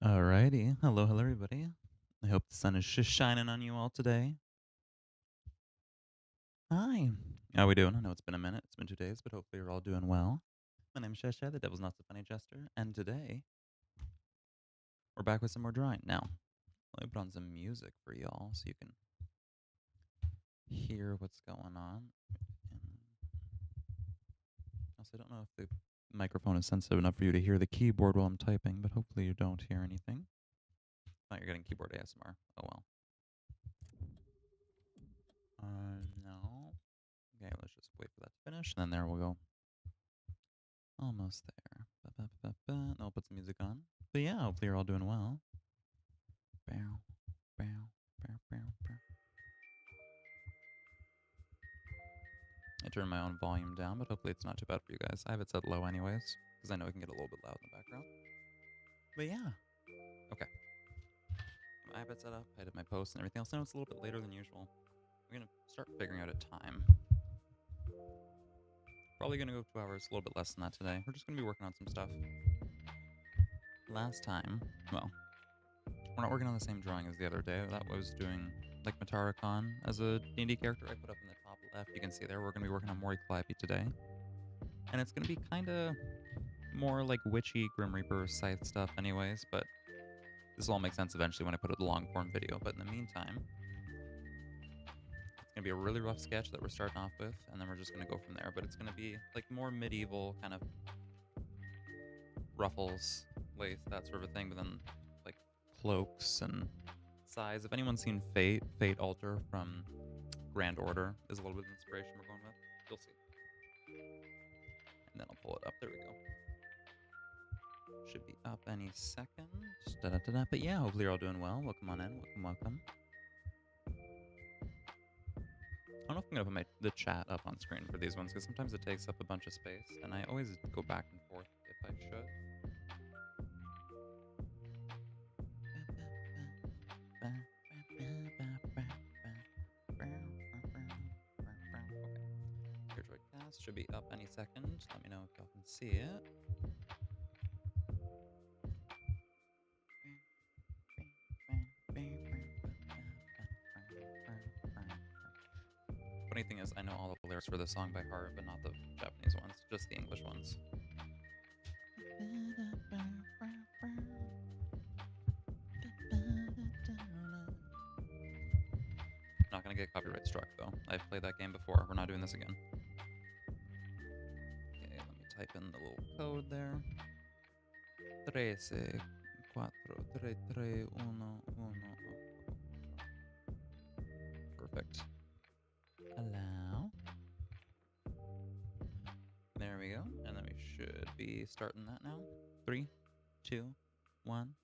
Alrighty. Hello, everybody. I hope the sun is just shining on you all today. Hi. How we doing? I know it's been a minute. It's been 2 days, but hopefully you're all doing well. My name is Sheshire, the Devil's Not So Funny Jester, and today we're back with some more drawing. Now, let me put on some music for y'all so you can hear what's going on. Also, I don't know if the microphone is sensitive enough for you to hear the keyboard while I'm typing, but hopefully you don't hear anything. Thought you're getting keyboard ASMR. Oh well. No. Okay, let's just wait for that to finish, and then there we'll go. Almost there. And I'll put some music on. But yeah, hopefully you're all doing well. Bow, bow, bow, bow, bow. I turned my own volume down, but hopefully it's not too bad for you guys. I have it set low anyways, because I know it can get a little bit loud in the background. But yeah. Okay. My iPad set up, I did my posts and everything else. I know it's a little bit later than usual. We're going to start figuring out a time. Probably going to go 2 hours, a little bit less than that today. We're just going to be working on some stuff. Last time, well, we're not working on the same drawing as the other day. That was doing like Matara Khan as a D&D character I put up in the top left. You can see there. We're going to be working on Mori Calliope today. And it's going to be kind of more like witchy Grim Reaper scythe stuff anyways, but this will all make sense eventually when I put it in the long form video. But in the meantime, it's going to be a really rough sketch that we're starting off with, and then we're just going to go from there. But it's going to be like more medieval kind of ruffles, lace, that sort of thing, but then like cloaks and size. If anyone's seen Fate Altar from Grand Order is a little bit of inspiration we're going with. You'll see. And then I'll pull it up. There we go. Should be up any second. Da-da-da-da. But yeah, hopefully you're all doing well. Welcome on in. Welcome, welcome. I don't know if I'm going to put the chat up on screen for these ones, because sometimes it takes up a bunch of space, and I always go back and forth if I should. Should be up any second. Let me know if y'all can see it. Funny thing is, I know all the lyrics for this song by heart, but not the Japanese ones, just the English ones. Not gonna get copyright struck though. I've played that game before. We're not doing this again. Okay, let me type in the little code there. 13, 4, 3, 3, 1, 1. Perfect. Allow. There we go. And then we should be starting that now. 3, 2, 1.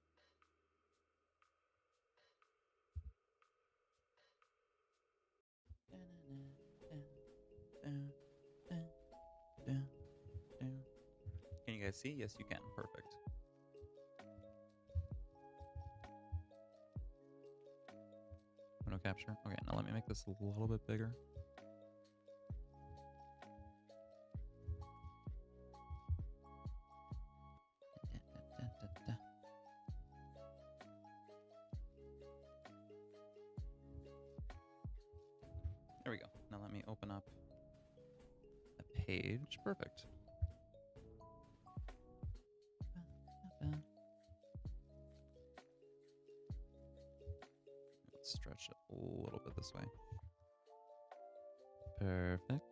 Can you guys see? Yes, you can. Perfect. Window capture. Okay, now let me make this a little bit bigger. There we go. Now let me open up a page. Perfect. Let's stretch it a little bit this way. Perfect.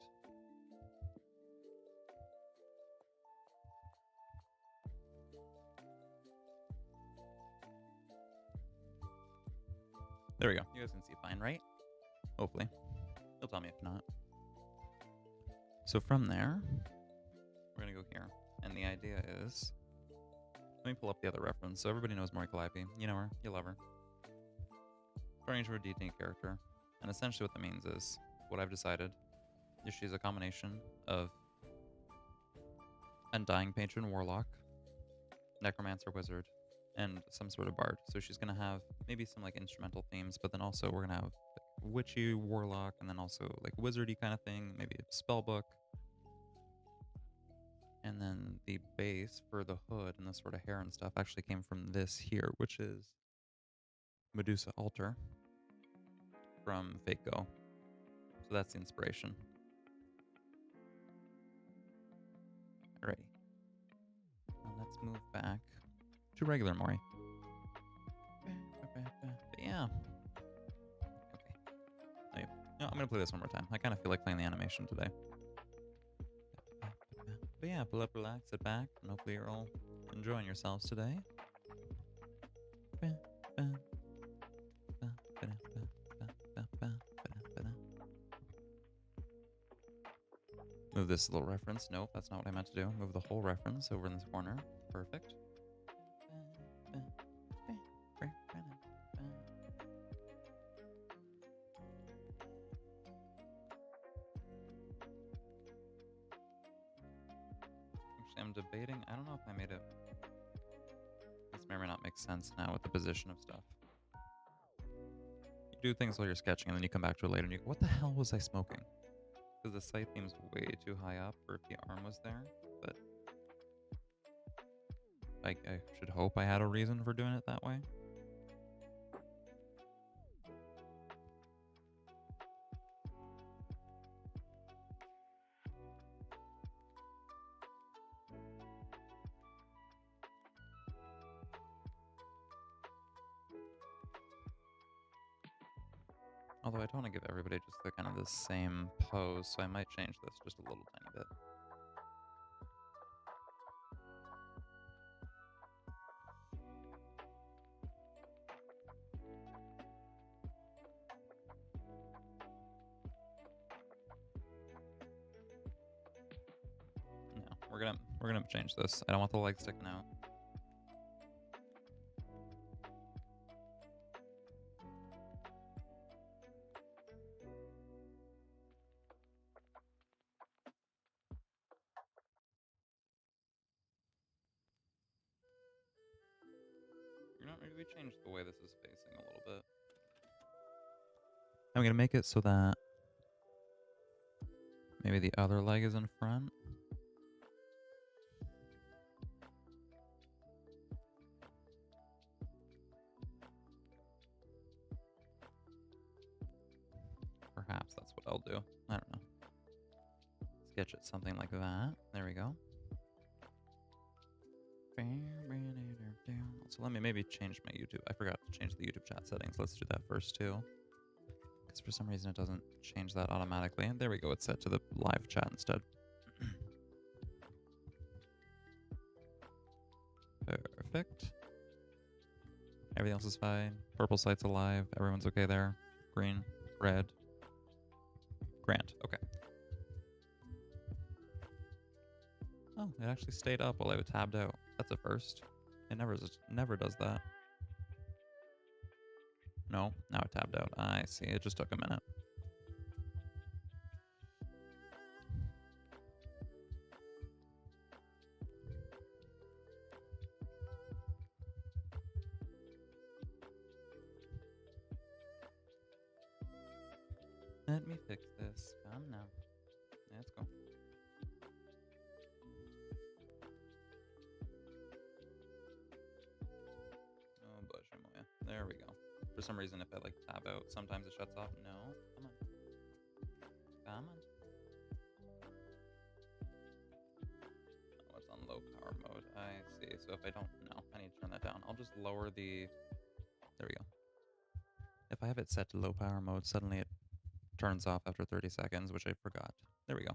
There we go. You guys can see fine, right? Hopefully. You'll tell me if not. So from there, we're going to go here. And the idea is, let me pull up the other reference. So everybody knows Mori Calliope. You know her. You love her. Turning into a D&D character. And essentially what that means is, what I've decided is she's a combination of Undying Patron Warlock, Necromancer Wizard, and some sort of bard. So she's going to have maybe some like instrumental themes, but then also we're going to have like witchy warlock, and then also like wizardy kind of thing, maybe a spell book. And then the base for the hood and the sort of hair and stuff actually came from this here, which is Medusa Altar from Fake Go. So that's the inspiration. Alrighty. Now let's move back to regular Mori. But yeah. Okay. No, I'm gonna play this one more time. I kind of feel like playing the animation today. But yeah, pull up, relax, sit back, and hopefully you're all enjoying yourselves today. Move this little reference. Nope, that's not what I meant to do. Move the whole reference over in this corner. Perfect. Actually, I'm debating. I don't know if I made it. This may or may not make sense now with the position of stuff. You do things while you're sketching, and then you come back to it later and you go, what the hell was I smoking? Because the sight seems way too high up for if the arm was there, but I should hope I had a reason for doing it that way. Although I don't want to give everybody just the kind of the same pose, so I might change this just a little tiny bit. No, we're gonna change this. I don't want the legs sticking out. You know, maybe we change the way this is facing a little bit. I'm gonna make it so that maybe the other leg is in front. Perhaps that's what I'll do. I don't know. Sketch it something like that. There we go. So let me maybe change my YouTube. I forgot to change the YouTube chat settings. Let's do that first too. Because for some reason it doesn't change that automatically. And there we go. It's set to the live chat instead. Perfect. Everything else is fine. Purple site's alive. Everyone's okay there. Green, red. Grant. Okay. Oh, it actually stayed up while I was tabbed out. That's a first. It never does that. No, now it tabbed out. I see. It just took a minute. Let me fix this. Come now. Let's go. Oh, Bushimoya. There we go. For some reason, if I like tab out, sometimes it shuts off. No. Come on. Come on. Oh, it's on low power mode. I see. So if I don't know, I need to turn that down. I'll just lower the... There we go. If I have it set to low power mode, suddenly it turns off after 30 seconds, which I forgot. There we go.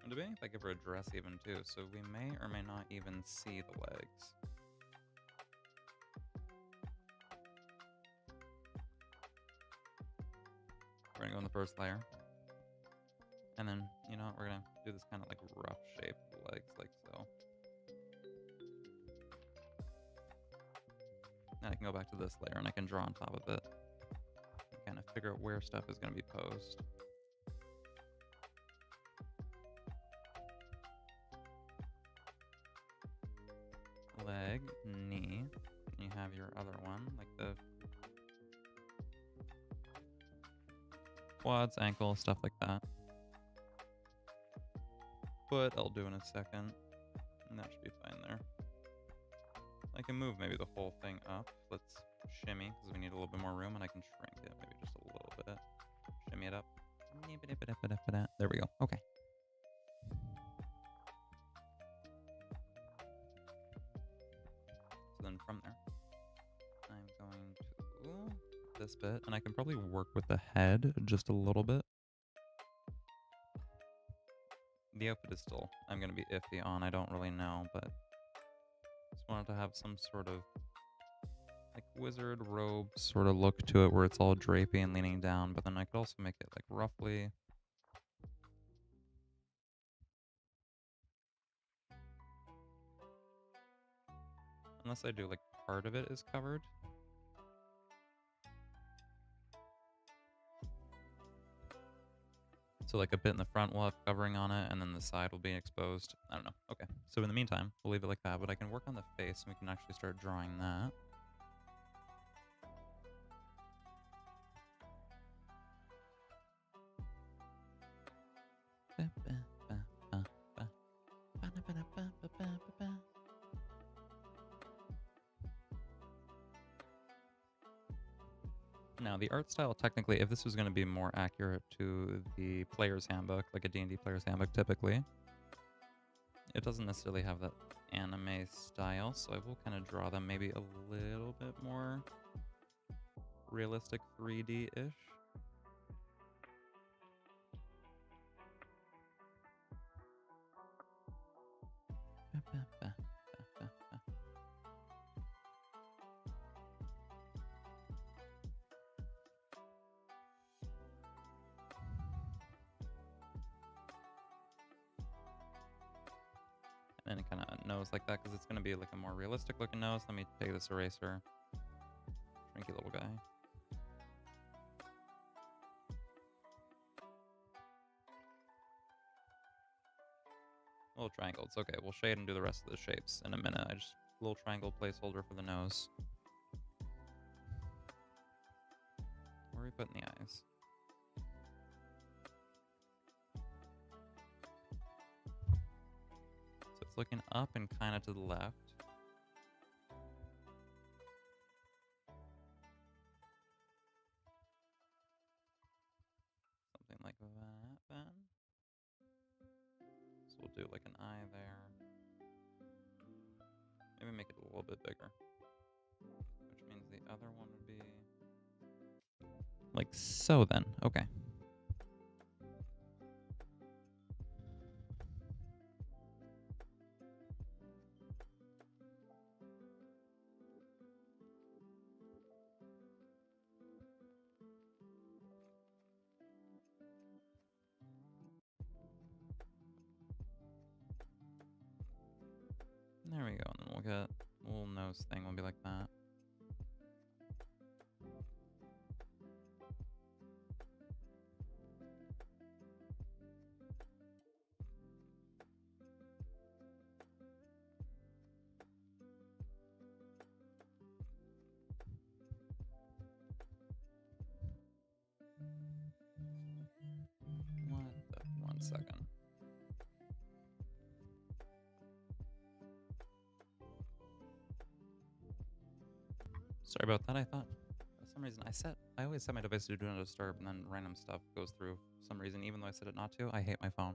I'm debating if I give her a dress even too, so we may or may not even see the legs. We're gonna go in the first layer. And then, you know what, we're gonna do this kind of like rough shape legs, like so. Then I can go back to this layer and I can draw on top of it. And kind of figure out where stuff is gonna be posed. Leg, knee, and you have your other one, like the quads, ankles, stuff like that. But I'll do in a second, and that should be fine there. I can move maybe the whole thing up. Let's shimmy, because we need a little bit more room, and I can shrink it maybe just a little bit. Shimmy it up. There we go. Okay. So then from there, I'm going to this bit, and I can probably work with the head just a little bit. The outfit is still, I'm going to be iffy on, I don't really know, but just wanted to have some sort of like wizard robe sort of look to it where it's all drapey and leaning down, but then I could also make it like roughly. Unless I do like part of it is covered. So like a bit in the front will have covering on it, and then the side will be exposed. I don't know. Okay. So in the meantime, we'll leave it like that, but I can work on the face, and we can actually start drawing that. Now, the art style, technically, if this was going to be more accurate to the player's handbook, like a D&D player's handbook typically, it doesn't necessarily have that anime style, so I will kind of draw them maybe a little bit more realistic 3D-ish. And it kind of nose like that because it's going to be like a more realistic looking nose. Let me take this eraser. Shrinky little guy. Little triangles. Okay, we'll shade and do the rest of the shapes in a minute. I just little triangle placeholder for the nose. Where are we putting the eyes? So it's looking up and kind of to the left. Something like that then. So we'll do like an eye there. Maybe make it a little bit bigger. Which means the other one would be like so then. Okay. There we go, and then we'll get a little nose thing, will be like that. One second. Sorry about that. I thought for some reason I always set my device to do not disturb, and then random stuff goes through for some reason, even though I set it not to. I hate my phone.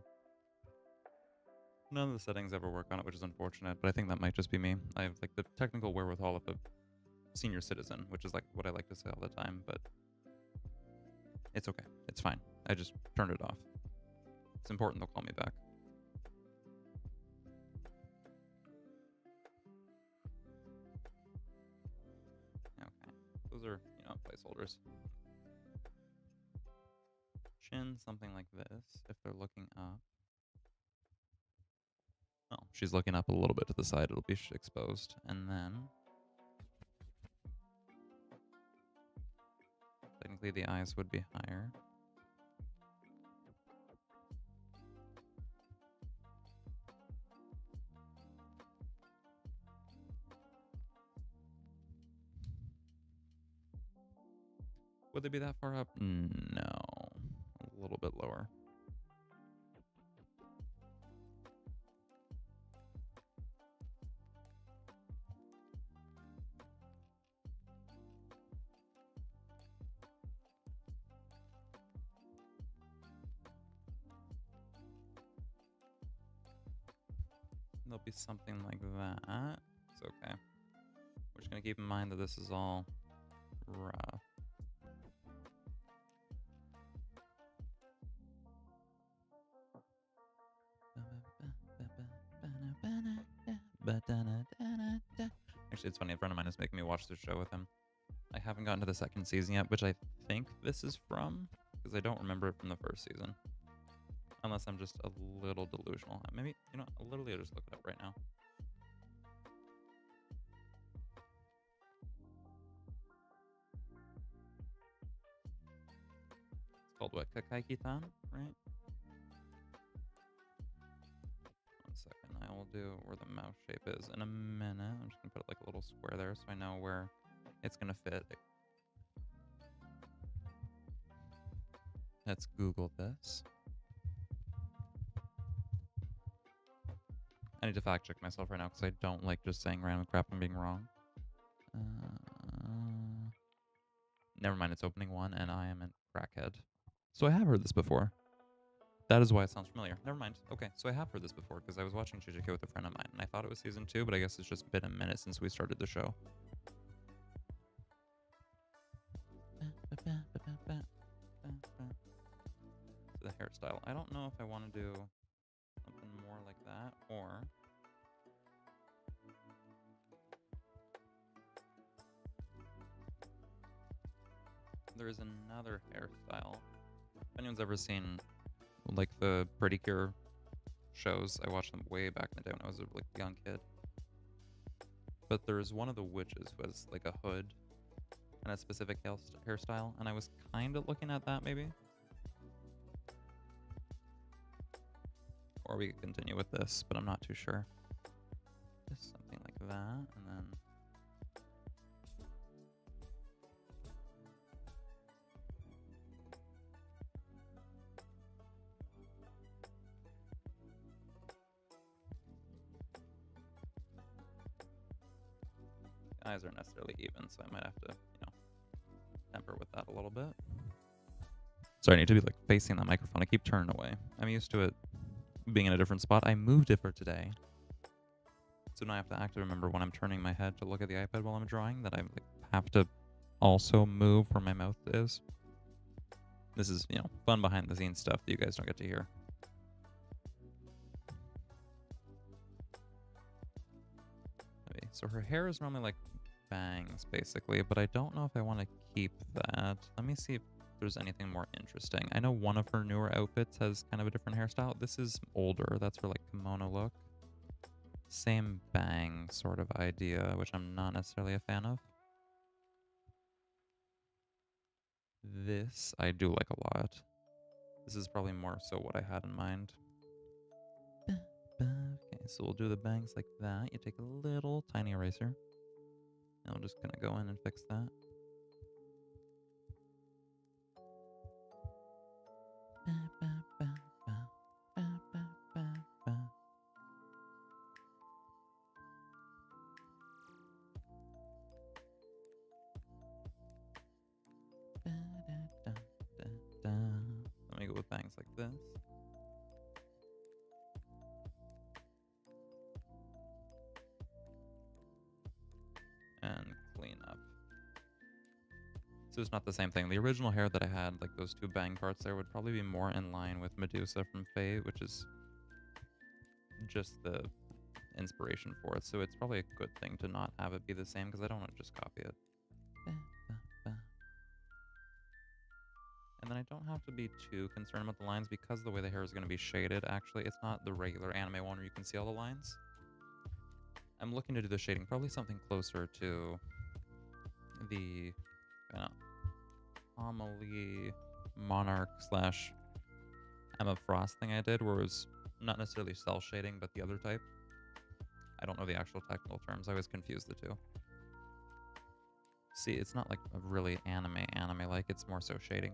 None of the settings ever work on it, which is unfortunate, but I think that might just be me. I have like the technical wherewithal of a senior citizen, which is like what I like to say all the time, but it's okay. It's fine. I just turned it off. It's important they'll call me back. Okay. Those are, placeholders. Chin, something like this, if they're looking up. Oh, she's looking up a little bit to the side. It'll be exposed. And then technically the eyes would be higher. Would they be that far up? No. little bit lower. There'll be something like that. It's okay. We're just gonna keep in mind that this is all rough. Actually, it's funny, a friend of mine is making me watch the show with him. I haven't gotten to the second season yet, which I think this is from, because I don't remember it from the first season. Unless I'm just a little delusional. Maybe, you know, literally I'll just look it up right now. It's called what? Kakaiki-tan, right? 1 second. I will do where the mouse shape is in a minute. I'm just going to put like a little square there so I know where it's going to fit. Let's Google this. I need to fact check myself right now because I don't like just saying random crap and being wrong. Never mind, it's opening 1 and I am a crackhead. So I have heard this before. That is why it sounds familiar. Never mind. Okay, so I have heard this before because I was watching Sheshire with a friend of mine and I thought it was season 2, but I guess it's just been a minute since we started the show. So the hairstyle. I don't know if I want to do something more like that or... There is another hairstyle. If anyone's ever seen like the Pretty Cure shows, I watched them way back in the day when I was a like young kid. But there's one of the witches who has like a hood and a specific hairstyle, and I was kind of looking at that maybe. Or we could continue with this, but I'm not too sure. Just something like that, and then... eyes aren't necessarily even, so I might have to, you know, temper with that a little bit. Sorry, I need to be like facing that microphone. I keep turning away. I'm used to it being in a different spot. I moved it for today. So now I have to actively remember when I'm turning my head to look at the iPad while I'm drawing that I like, have to also move where my mouth is. This is, you know, fun behind the scenes stuff that you guys don't get to hear. Okay, so her hair is normally like bangs basically, but I don't know if I want to keep that. Let me see if there's anything more interesting. I know one of her newer outfits has kind of a different hairstyle. This is older. That's her like kimono look. Same bang sort of idea, which I'm not necessarily a fan of. This I do like a lot. This is probably more so what I had in mind. Okay, so we'll do the bangs like that. You take a little tiny eraser. And I'm just gonna go in and fix that. Let me go with bangs like this. And clean up. So it's not the same thing. The original hair that I had, like those 2 bang parts there, would probably be more in line with Medusa from Fate, which is just the inspiration for it. So it's probably a good thing to not have it be the same because I don't want to just copy it. And then I don't have to be too concerned about the lines because of the way the hair is going to be shaded. Actually, it's not the regular anime one where you can see all the lines. I'm looking to do the shading probably something closer to the Amelie Monarch / Emma Frost thing I did, where it was not necessarily cell shading, but the other type. I don't know the actual technical terms. I always confuse the two. See, it's not like a really anime like. It's more so shading.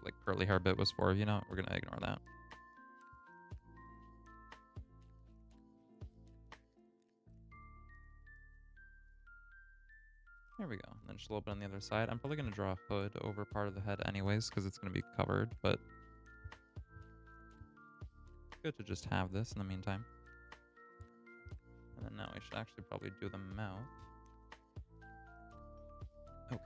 like curly hair bit was for. You know, we're gonna ignore that. There we go. And then just a little bit on the other side. I'm probably gonna draw a hood over part of the head anyways, because it's gonna be covered, but good to just have this in the meantime. And then now we should actually probably do the mouth. Okay.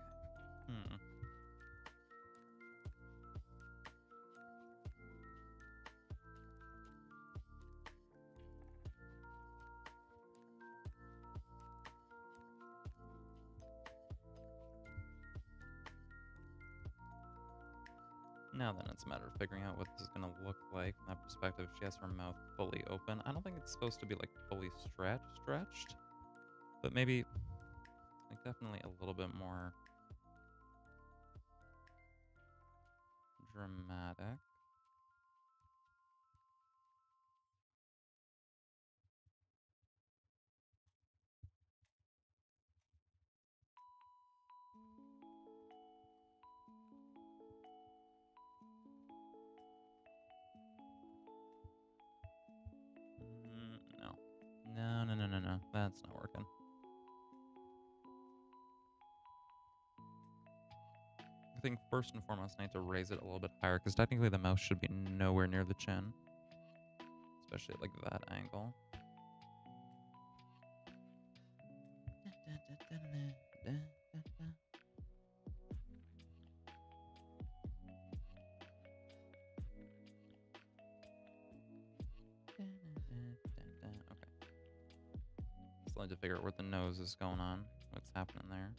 Now then, it's a matter of figuring out what this is going to look like from that perspective. She has her mouth fully open. I don't think it's supposed to be, like, fully stretched. But maybe, like, definitely a little bit more dramatic. No. No. That's not working. I think first and foremost, I need to raise it a little bit higher, because technically the mouth should be nowhere near the chin. Especially at, like, that angle. Okay. Still need to figure out where the nose is going on. What's happening there.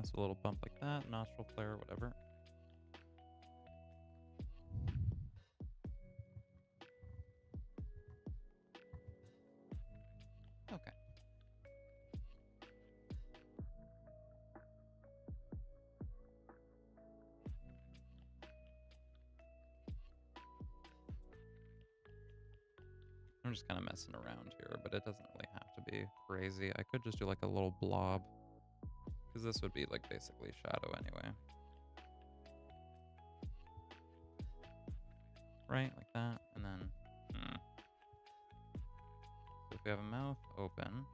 So a little bump like that, nostril flare, whatever. Okay. I'm just kind of messing around here, but it doesn't really have to be crazy. I could just do like a little blob, because this would be like basically shadow anyway. Right, like that, and then, So if we have a mouth open,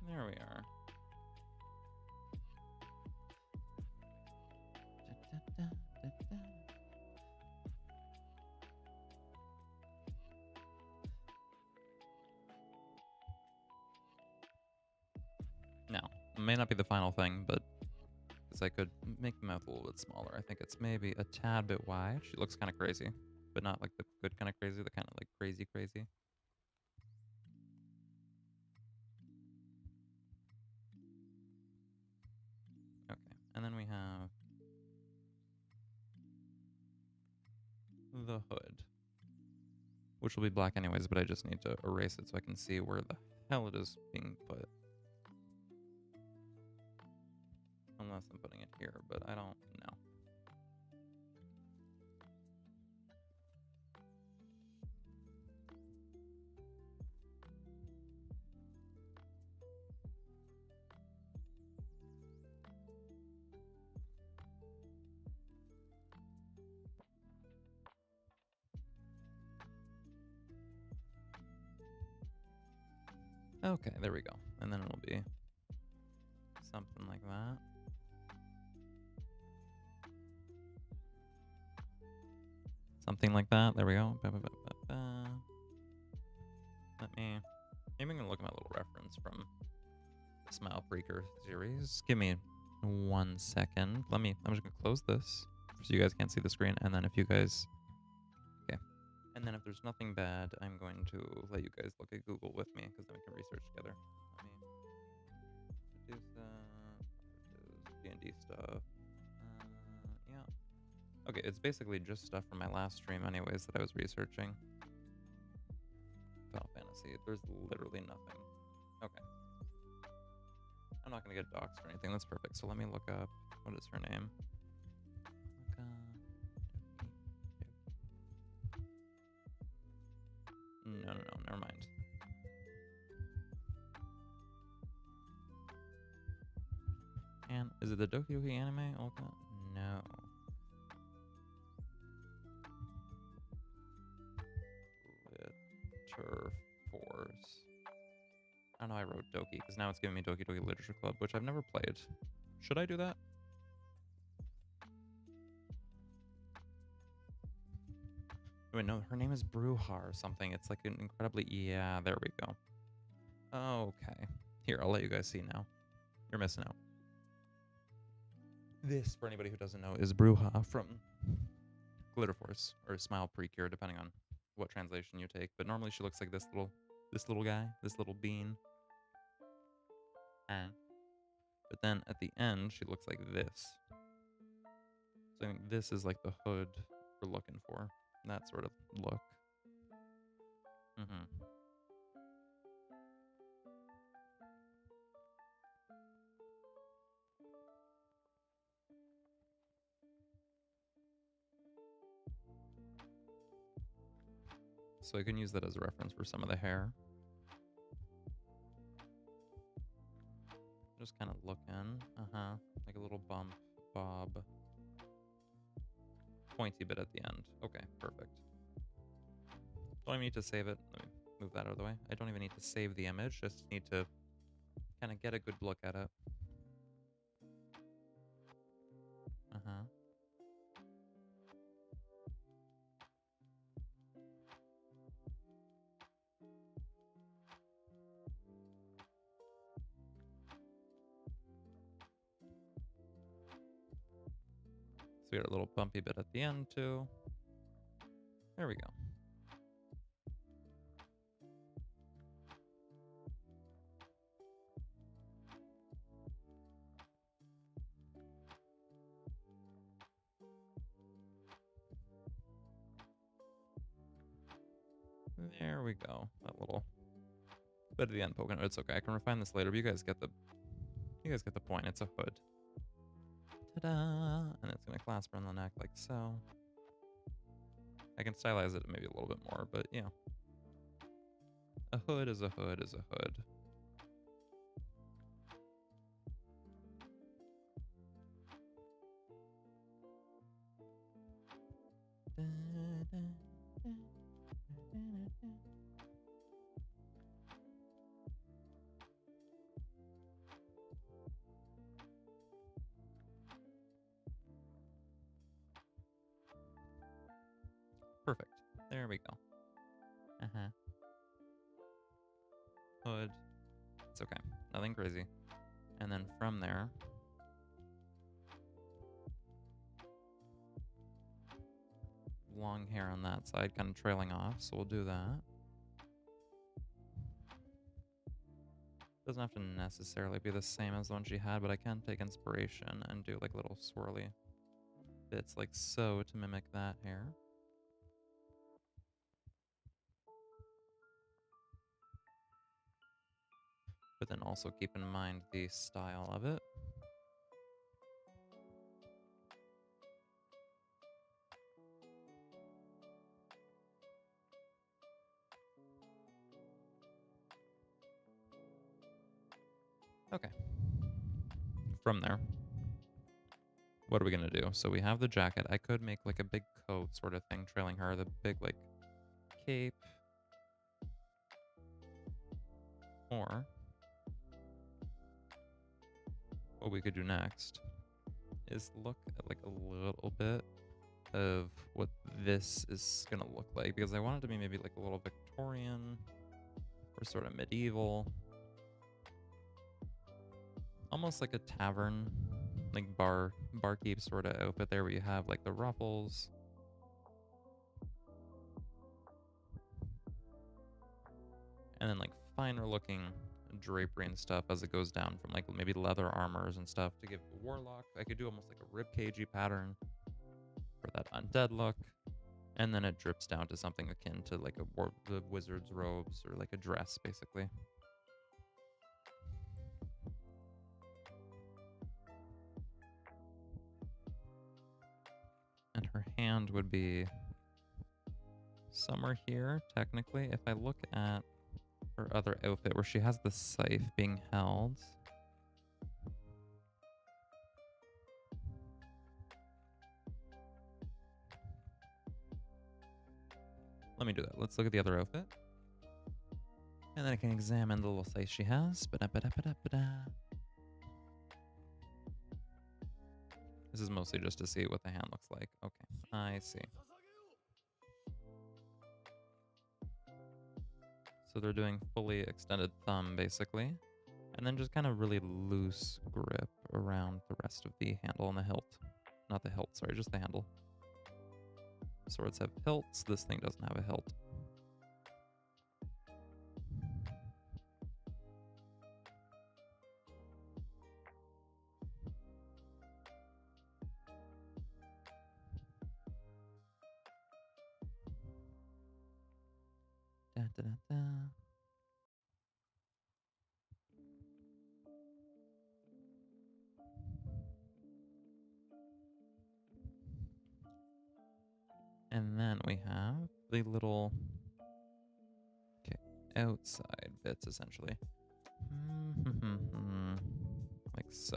there we are. Now, it may not be the final thing, but because I could make the mouth a little bit smaller. I think it's maybe a tad bit wide. She looks kind of crazy, but not like the good kind of crazy, the kind of like crazy. Okay, and then we have the hood, which will be black anyways, but I just need to erase it so I can see where the hell it is being put. Unless I'm putting it here, but I don't know. Okay, there we go. And then it'll be something like that. Something like that. There we go. Maybe I'm gonna look at my little reference from the Smile Freaker series. Give me 1 second. I'm just gonna close this so you guys can't see the screen, and then if you guys, okay. And then if there's nothing bad, I'm going to let you guys look at Google with me, because then we can research together. Let me produce D&D stuff. Yeah. Okay, it's basically just stuff from my last stream anyways that I was researching. knockoff fantasy. There's literally nothing. Okay. I'm not going to get doxxed or anything. That's perfect. So let me look up, what is her name? No, never mind. And is it the Doki Doki anime? Okay. No. Litter Force. I don't know, I wrote Doki because now it's giving me Doki Doki Literature Club, which I've never played. Should I do that? Wait, no, her name is Bruja or something. It's like an incredibly... Yeah, there we go. Okay. Here, I'll let you guys see now. You're missing out. This, for anybody who doesn't know, is Bruja from Glitter Force, or Smile Precure, depending on what translation you take. But normally she looks like this little guy, this little bean. But then at the end, she looks like this. So I think this is like the hood we're looking for. That sort of look. So I can use that as a reference for some of the hair. Just kind of looking. Like a little bump, bob. Pointy bit at the end. Okay, perfect. Don't even need to save it. Let me move that out of the way. I don't even need to save the image. Just need to kind of get a good look at it. So we got a little bumpy bit at the end too. There we go. There we go. That little bit at the end poking. It's okay. I can refine this later. But you guys get the point. It's a hood. Ta-da! And it's gonna clasp around the neck like so. I can stylize it maybe a little bit more, but yeah. A hood is a hood is a hood. Perfect. There we go. Hood. It's okay. Nothing crazy. And then from there, long hair on that side, kind of trailing off, so we'll do that. Doesn't have to necessarily be the same as the one she had, but I can take inspiration and do like little swirly bits like so to mimic that hair. But then also keep in mind the style of it. Okay. From there, what are we gonna do? So we have the jacket. I could make like a big coat sort of thing trailing her, the big like cape. Or what we could do next is look at like a little bit of what this is gonna look like, because I want it to be maybe like a little Victorian or sort of medieval, almost like a tavern, like barkeep sort of outfit there, where you have like the ruffles, and then like finer looking drapery and stuff as it goes down from like maybe leather armors and stuff to give the warlock. I could do almost like a ribcagey pattern for that undead look. And then it drips down to something akin to like the wizard's robes or like a dress, basically. And her hand would be somewhere here, technically. If I look at her other outfit where she has the scythe being held. Let me do that. Let's look at the other outfit. And then I can examine the little scythe she has. This is mostly just to see what the hand looks like. Okay, I see. So they're doing fully extended thumb, basically. And then just kind of really loose grip around the rest of the handle and the hilt. Not the hilt, sorry, just the handle. Swords have hilts. This thing doesn't have a hilt. Da, da, da, da. And then we have the little outside bits, essentially. Like so.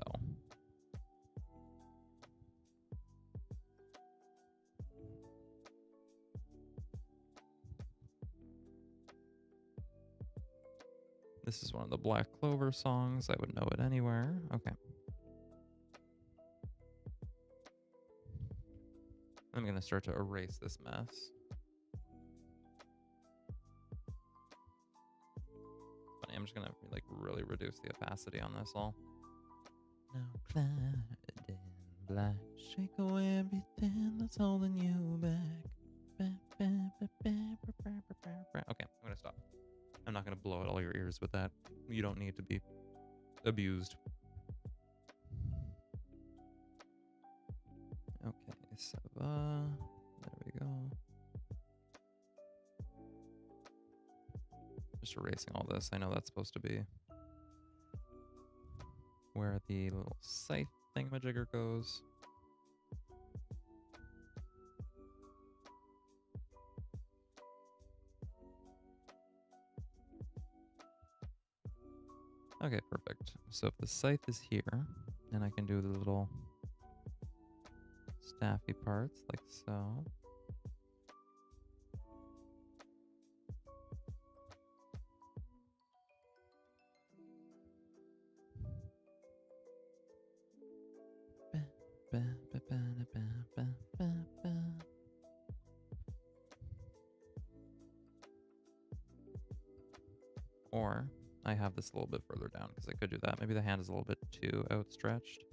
This is one of the Black Clover songs. I would know it anywhere. Okay. I'm going to start to erase this mess. Funny, I'm just going to like really reduce the opacity on this all. Now clad in black, shake away everything that's holding you back. Okay, I'm going to stop. I'm not going to blow out all your ears with that. You don't need to be abused. Okay, so there we go. Just erasing all this. I know that's supposed to be where the little scythe thingamajigger goes. Okay, perfect. So if the scythe is here, then I can do the little staffy parts like so. Or I have this a little bit further down because I could do that. Maybe the hand is a little bit too outstretched.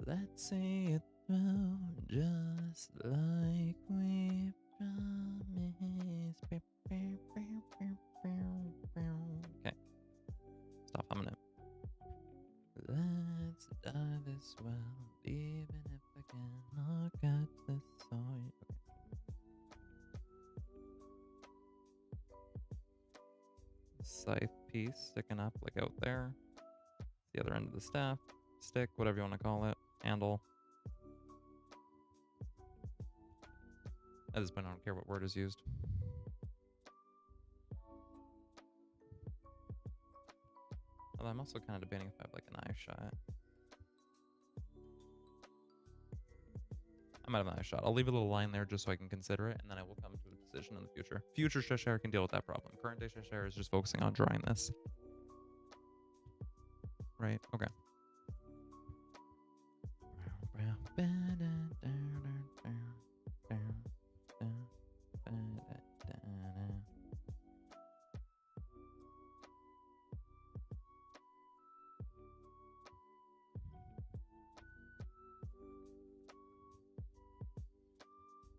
Let's see it through just like we promised. Okay. Stop humming it. Let's die this well, even if I cannot catch this song. Okay. Scythe piece sticking up like out there. The other end of the staff, stick, whatever you want to call it, handle. At this point, I don't care what word is used. Although I'm also kind of debating if I have like an eye shot. I might have an eye shot. I'll leave a little line there just so I can consider it, and then I will come to a decision in the future. Future Sheshire can deal with that problem. Current day Sheshire is just focusing on drawing this. Right? Okay.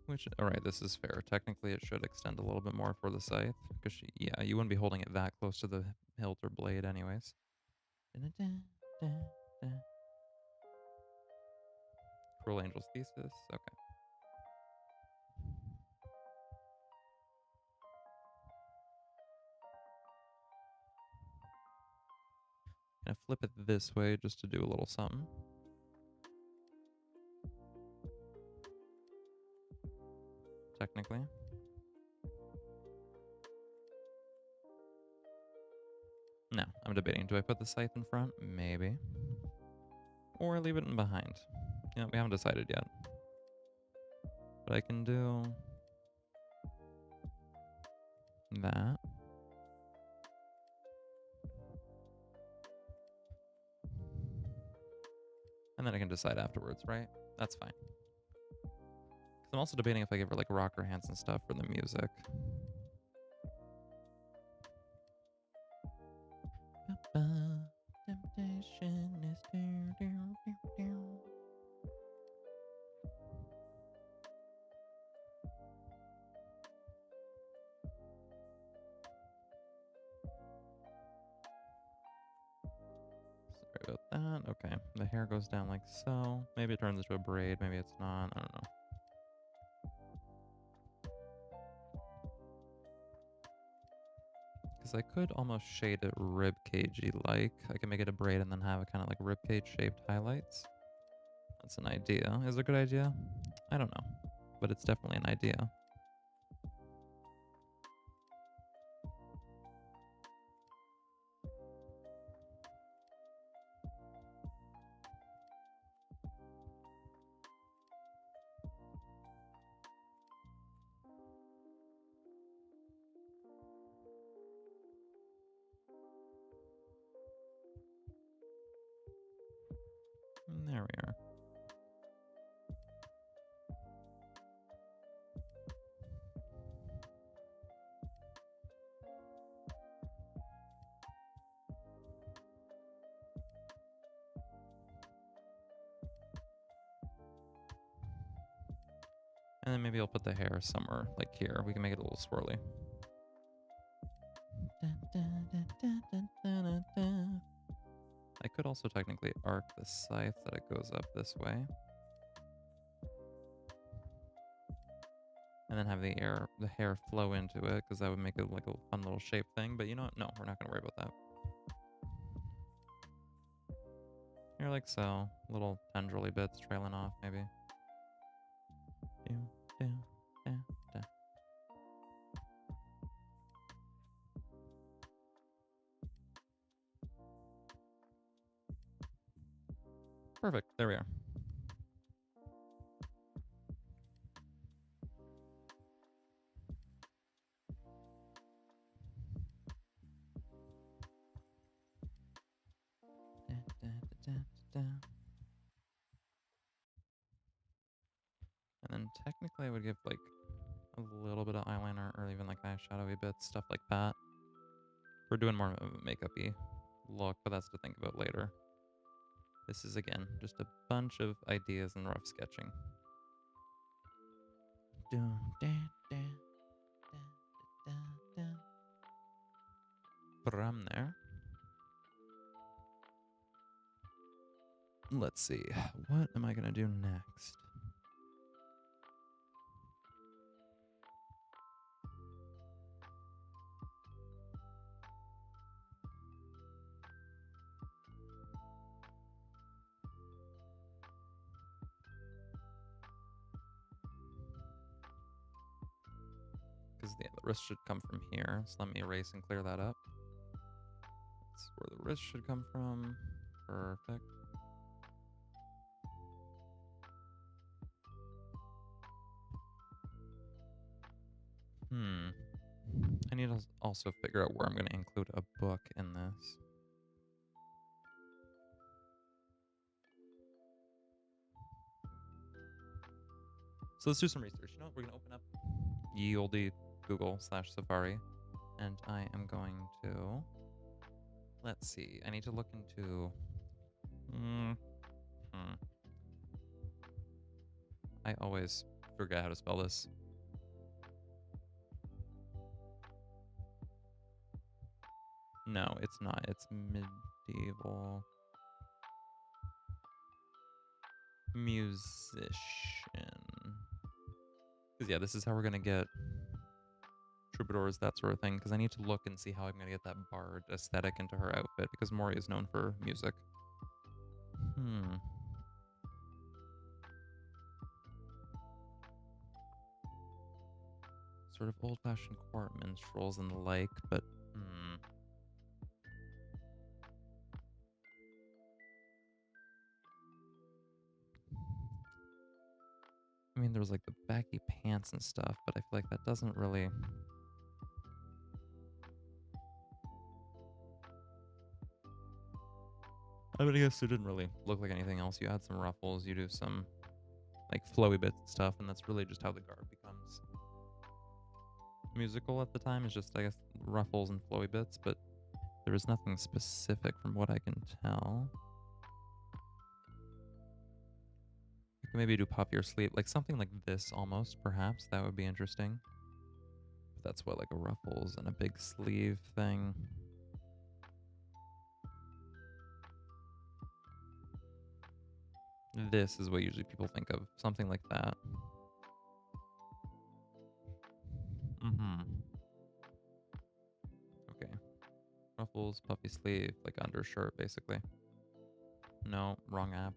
Which, alright, this is fair. Technically, it should extend a little bit more for the scythe, because yeah, you wouldn't be holding it that close to the hilt or blade anyways. Cruel Angel's Thesis. Okay. Gonna flip it this way just to do a little something. Technically. No, I'm debating. Do I put the scythe in front? Maybe. Or leave it in behind. Yeah, we haven't decided yet. But I can do that. And then I can decide afterwards, right? That's fine. I'm also debating if I give her like rocker hands and stuff for the music. Temptation is Sorry about that. Okay, the hair goes down like so. Maybe it turns into a braid, maybe it's not. I don't know. Because I could almost shade it ribcagey like. I can make it a braid and then have it kind of like ribcage shaped highlights. That's an idea. Is it a good idea? I don't know. But it's definitely an idea. And there we are. And then maybe I'll put the hair somewhere like here. We can make it a little swirly. I could also technically arc the scythe that it goes up this way. And then have the hair flow into it, because that would make it like a fun little shape thing. But you know what? No, we're not going to worry about that. Here like so. Little tendrily bits trailing off, maybe. Perfect. There we are. And then technically I would give like a little bit of eyeliner or even like eyeshadowy bits, stuff like that. We're doing more of a makeup-y look, but that's to think about later. This is, again, just a bunch of ideas and rough sketching. From there, let's see, what am I gonna do next? Because the wrist should come from here, so let me erase and clear that up. That's where the wrist should come from. Perfect. I need to also figure out where I'm going to include a book in this. So let's do some research. You know what? We're going to open up ye olde Google/Safari, and I am going to, let's see, I need to look into, I always forget how to spell this. No, it's not. It's medieval musician. Because yeah, this is how we're gonna get troubadours, that sort of thing. Because I need to look and see how I'm gonna get that bard aesthetic into her outfit. Because Mori is known for music. Sort of old-fashioned court minstrels and the like, but I mean, there's like the baggy pants and stuff, but I feel like that doesn't really. I mean, I guess it didn't really look like anything else. You add some ruffles, you do some like flowy bits and stuff, and that's really just how the garb becomes musical at the time. It's just, I guess, ruffles and flowy bits, but there was nothing specific from what I can tell. You can maybe do puffier sleeve, like something like this almost, perhaps. That would be interesting. But that's what, like a ruffles and a big sleeve thing. This is what usually people think of, something like that. Okay. Ruffles, puffy sleeve, like undershirt, basically. No, wrong app.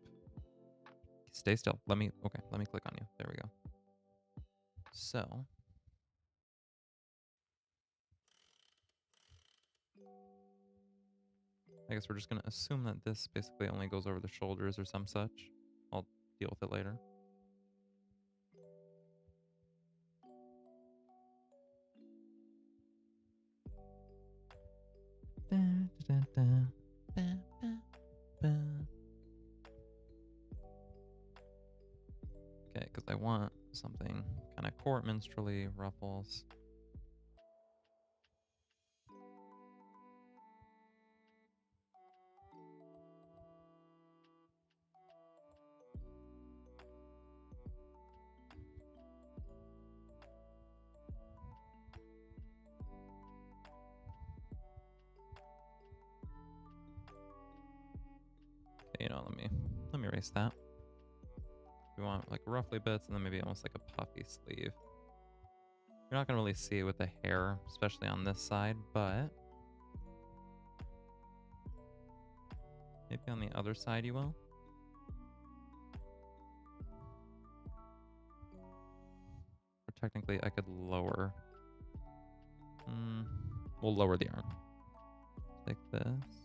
Stay still. Let me click on you. There we go. So. I guess we're just going to assume that this basically only goes over the shoulders or some such. I'll deal with it later. Okay, because I want something kind of court minstrel-y, ruffles. Okay, you know, let me erase that. We want like ruffly bits and then maybe almost like a puffy sleeve. You're not gonna really see it with the hair, especially on this side, but maybe on the other side you will. Or technically I could lower. We'll lower the arm. Like this.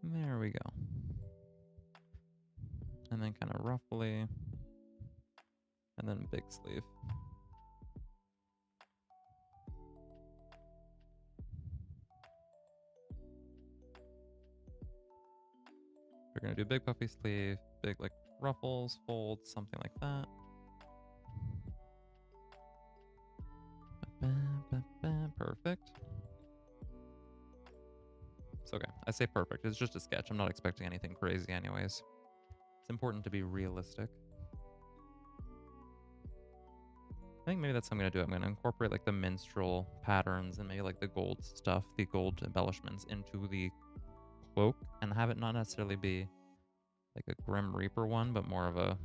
There we go. And then kind of ruffly. And then big sleeve. We're gonna do big puffy sleeve, big like ruffles, folds, something like that. Perfect. It's okay. I say perfect. It's just a sketch. I'm not expecting anything crazy anyways. It's important to be realistic. I think maybe that's what I'm going to do. I'm going to incorporate like the minstrel patterns and maybe like the gold stuff, the gold embellishments into the cloak and have it not necessarily be like a Grim Reaper one, but more of a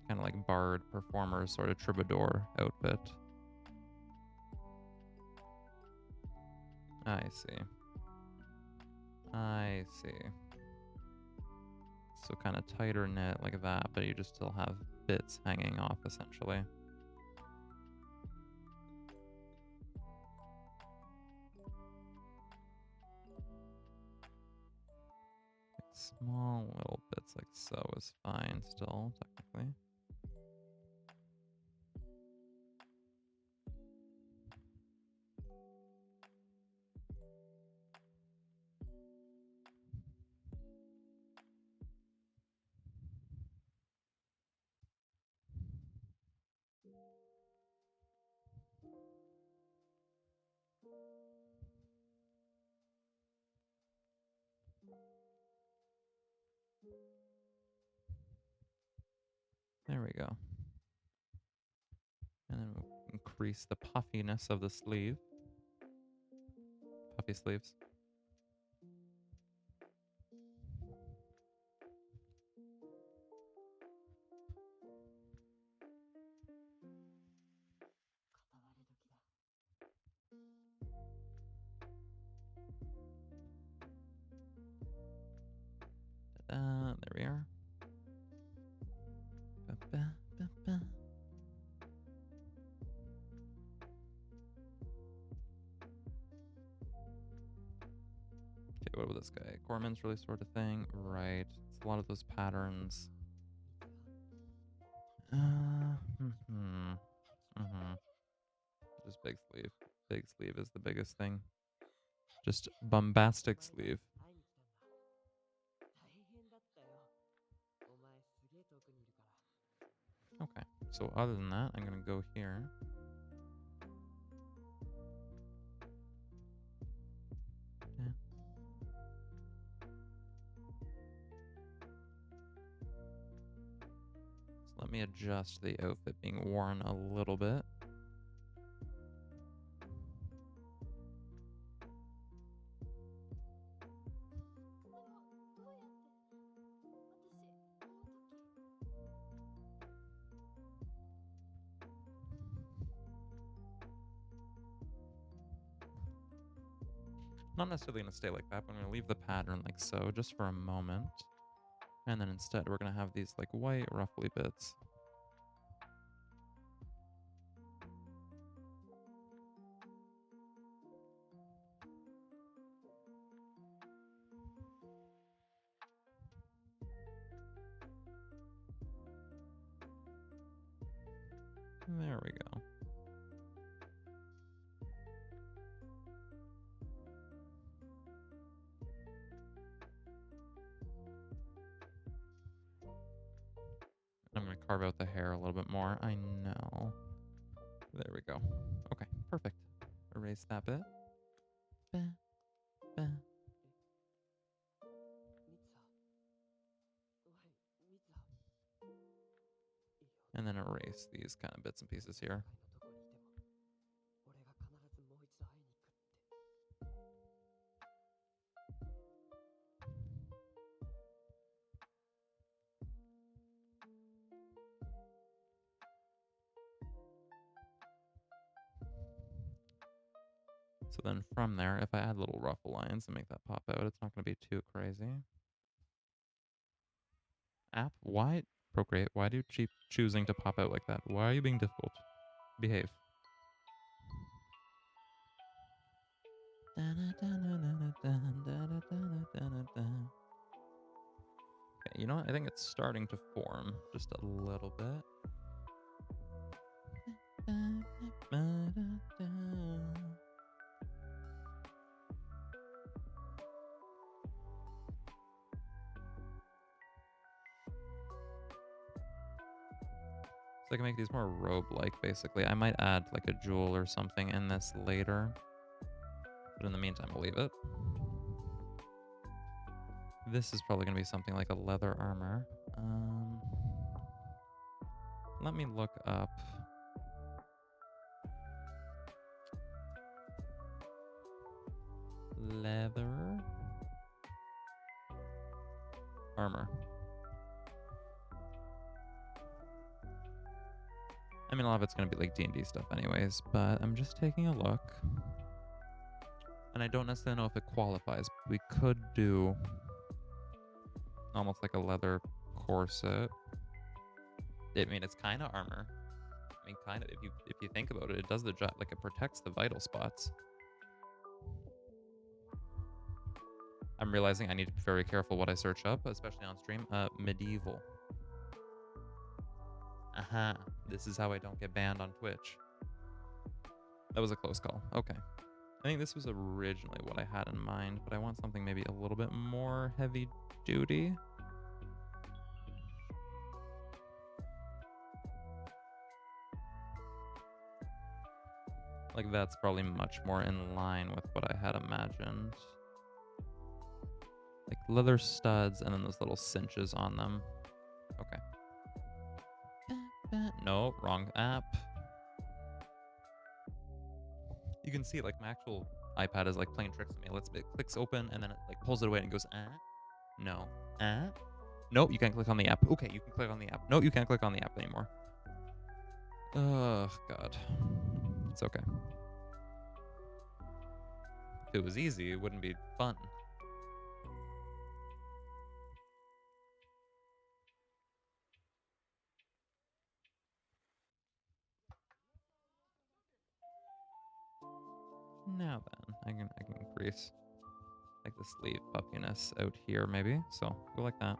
kind of like bard performer sort of troubadour outfit. I see. I see. So kind of tighter knit like that, but you just still have bits hanging off essentially. Like small little bits like so is fine still, technically. There we go. And then we'll increase the puffiness of the sleeve. Puffy sleeves. There we are. Ba-ba-ba-ba. Okay, what about this guy? Gorman's really sort of thing. Right. It's a lot of those patterns. Just big sleeve. Big sleeve is the biggest thing. Just bombastic sleeve. Okay, so other than that, I'm gonna go here. Yeah. So let me adjust the outfit being worn a little bit. Not necessarily going to stay like that, but I'm going to leave the pattern like so, just for a moment. And then instead, we're going to have these like white ruffly bits. There we go. I'm going to carve out the hair a little bit more. I know. There we go. Okay, perfect. Erase that bit. Bah, bah. And then erase these kind of bits and pieces here. So then from there, if I add little ruffle lines and make that pop out, it's not going to be too crazy. App, why? Procreate, why do you keep choosing to pop out like that? Why are you being difficult? Behave. Okay, you know what? I think it's starting to form just a little bit. So I can make these more robe-like, basically. I might add like a jewel or something in this later. But in the meantime, we'll leave it. This is probably going to be something like a leather armor. Let me look up leather armor. I mean, a lot of it's going to be like D&D stuff anyways, but I'm just taking a look. And I don't necessarily know if it qualifies. We could do almost like a leather corset. I mean, it's kind of armor. I mean, kind of, if you think about it, it does the job. Like, it protects the vital spots. I'm realizing I need to be very careful what I search up, especially on stream. Medieval. Aha. This is how I don't get banned on Twitch. That was a close call. Okay. I think this was originally what I had in mind, but I want something maybe a little bit more heavy duty. Like, that's probably much more in line with what I had imagined. Like leather studs and then those little cinches on them. Okay. No, wrong app. You can see like my actual iPad is like playing tricks on me. It clicks open and then it like pulls it away and goes, no, nope, you can't click on the app. Okay, you can click on the app. No, you can't click on the app anymore. Oh, God. It's okay. If it was easy, it wouldn't be fun. Now then, I can increase like the sleeve puffiness out here maybe. So go like that.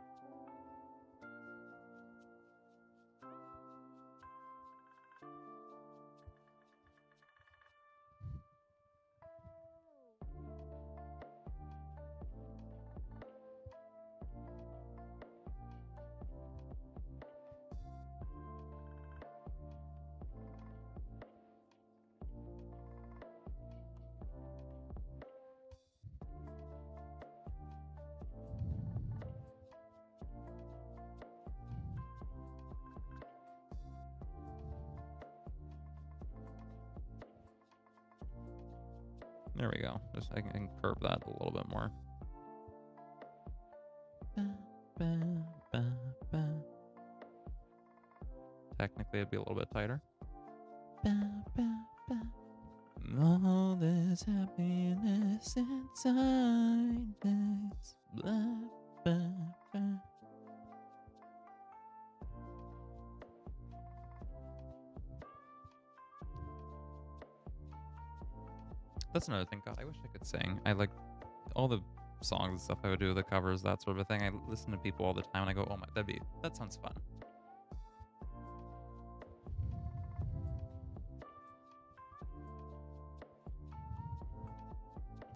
There we go. Just I can curve that a little bit more. Technically, it'd be a little bit tighter. All this happiness inside this That's another thing. God, I wish I could sing. I like all the songs and stuff I would do, the covers, that sort of a thing. I listen to people all the time and I go, oh my, that sounds fun.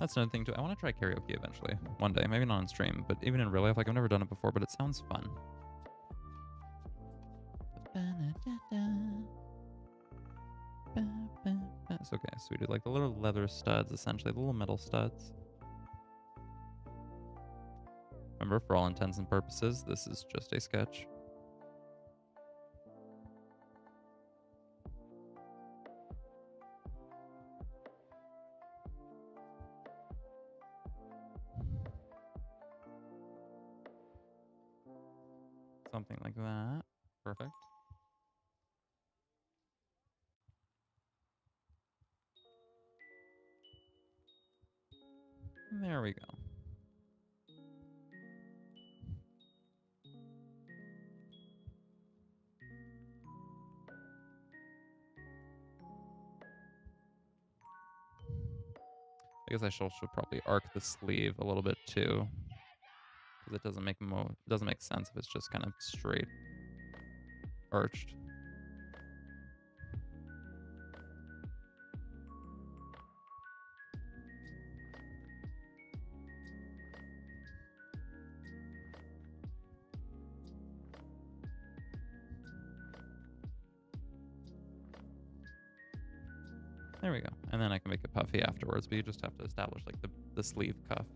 That's another thing too. I want to try karaoke eventually, one day. Maybe not on stream, but even in real life, like I've never done it before, but it sounds fun. That's okay. So we do like the little leather studs, essentially, the little metal studs. Remember, for all intents and purposes, this is just a sketch. Something like that. Perfect. There we go. I guess I should probably arc the sleeve a little bit too, because it doesn't make sense if it's just kind of straight arched. There we go. And then I can make it puffy afterwards, but you just have to establish like the sleeve cuff.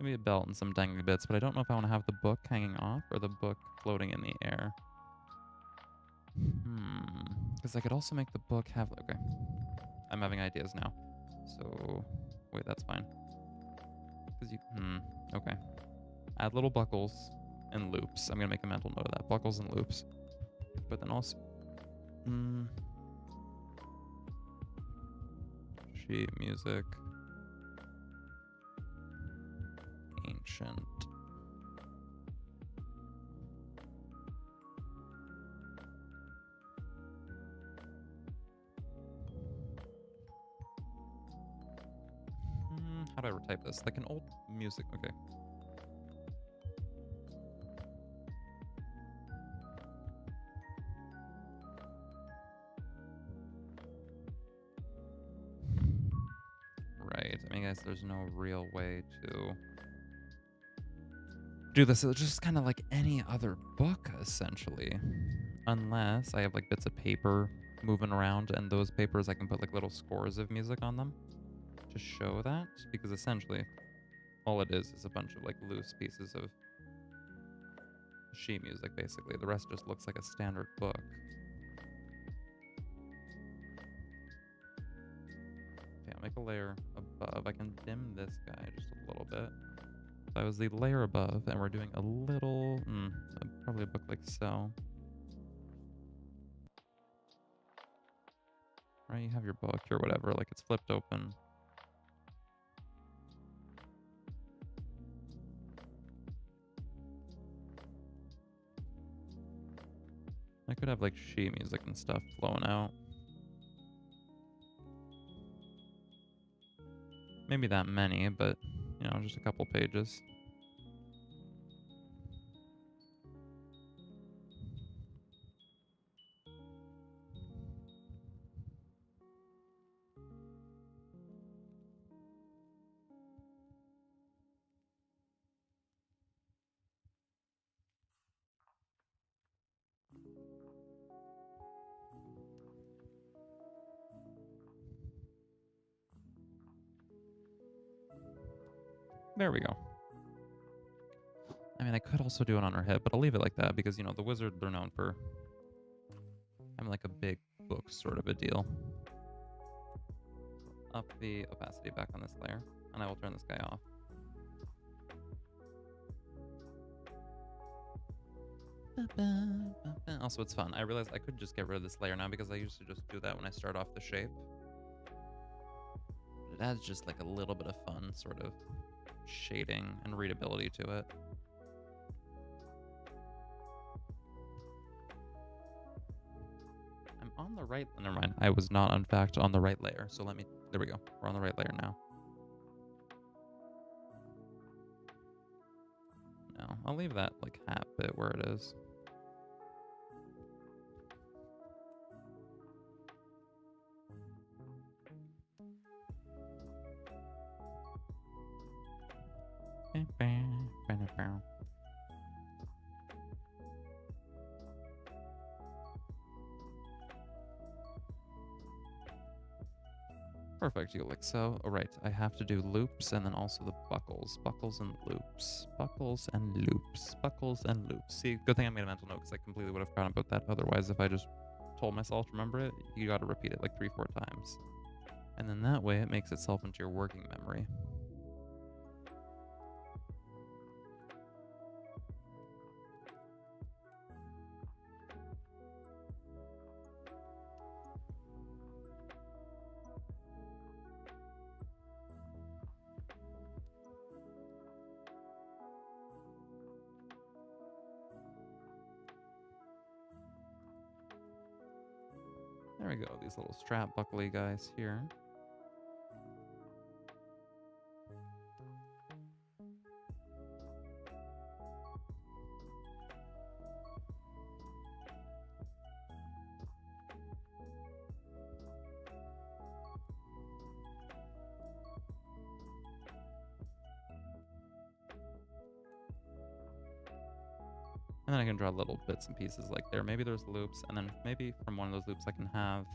Maybe a belt and some dangly bits, but I don't know if I want to have the book hanging off or the book floating in the air. Because I could also make the book have... Okay. I'm having ideas now. So... Wait, that's fine. Because you... Okay. Add little buckles and loops. I'm going to make a mental note of that. Buckles and loops. But then also... Sheet music. Ancient. How do I retype this? Like an old music. Okay. Right. I mean, guys, there's no real way to do this. It's just kind of like any other book, essentially. Unless I have like bits of paper moving around, and those papers I can put like little scores of music on them to show that, because essentially all it is a bunch of like loose pieces of sheet music basically. The rest just looks like a standard book. Okay, I'll make a layer above. I can dim this guy just a little bit. So I was the layer above, and we're doing a little, probably a book like so. Right, you have your book or whatever, like it's flipped open. I could have like sheet music and stuff flowing out. Maybe that many, but you know, just a couple pages. There we go. I mean, I could also do it on her head, but I'll leave it like that because, you know, the wizard, they're known for having like a big book sort of a deal. Up the opacity back on this layer, and I will turn this guy off. Also, it's fun. I realized I could just get rid of this layer now because I used to just do that when I start off the shape. But it adds just like a little bit of fun sort of shading and readability to it. I'm on the right, never mind. I was not in fact on the right layer. So let me, there we go. We're on the right layer now. No, I'll leave that like hat bit where it is. Perfect, you like so. All right, I have to do loops and then also the buckles. Buckles and loops. Buckles and loops. Buckles and loops. See, good thing I made a mental note because I completely would have forgotten about that. Otherwise, if I just told myself to remember it, you got to repeat it like 3-4 times. And then that way it makes itself into your working memory. There we go, these little strap buckly guys here. And then I can draw little bits and pieces like there. Maybe there's loops, and then maybe from one of those loops I can have,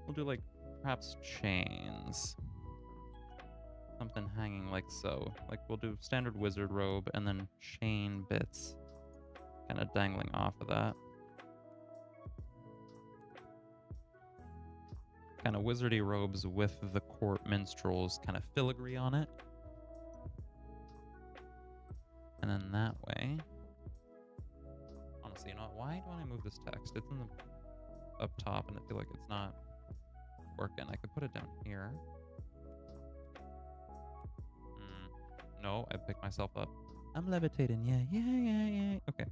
we'll do like perhaps chains. Something hanging like so. Like we'll do standard wizard robe and then chain bits kind of dangling off of that. Kind of wizardy robes with the court minstrels kind of filigree on it. And then that way, honestly, you know what? Why do I move this text? It's in the up top and I feel like it's not working. I could put it down here. No, I picked myself up. I'm levitating. Yeah. Okay.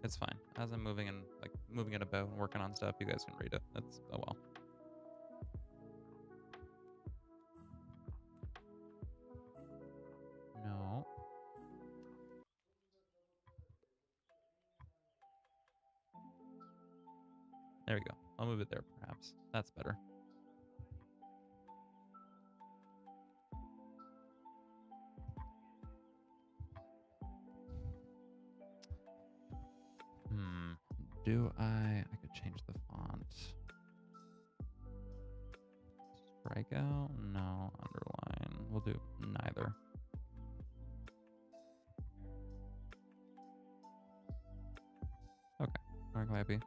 It's fine. As I'm moving and like moving it about and working on stuff, you guys can read it. That's, oh well. No. There we go. I'll move it there perhaps. That's better. I could change the font. Strikeout? No. Underline. We'll do neither. Okay. Mori Calliope.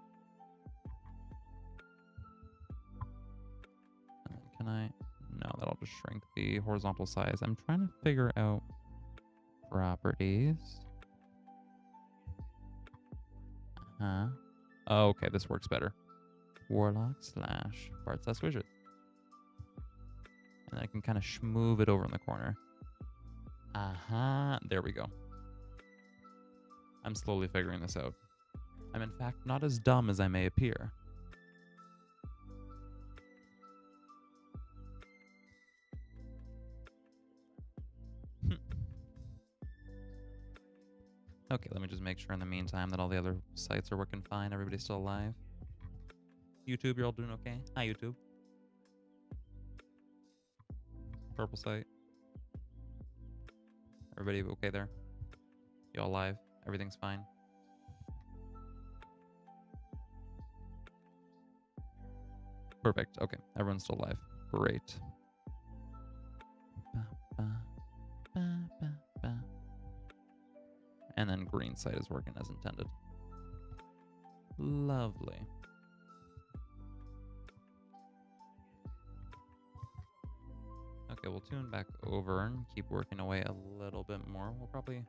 Can I? No, that'll just shrink the horizontal size. I'm trying to figure out properties. Oh, okay, this works better. Warlock slash part slash widget. And then I can kind of schmoove it over in the corner. There we go. I'm slowly figuring this out. I'm in fact not as dumb as I may appear. Okay, let me just make sure in the meantime that all the other sites are working fine. Everybody's still alive. YouTube, you're all doing okay? Hi, YouTube. Purple site. Everybody okay there? You all live? Everything's fine? Perfect. Okay, everyone's still alive. Great. And then green site is working as intended. Lovely. Okay, we'll tune back over and keep working away a little bit more. We'll probably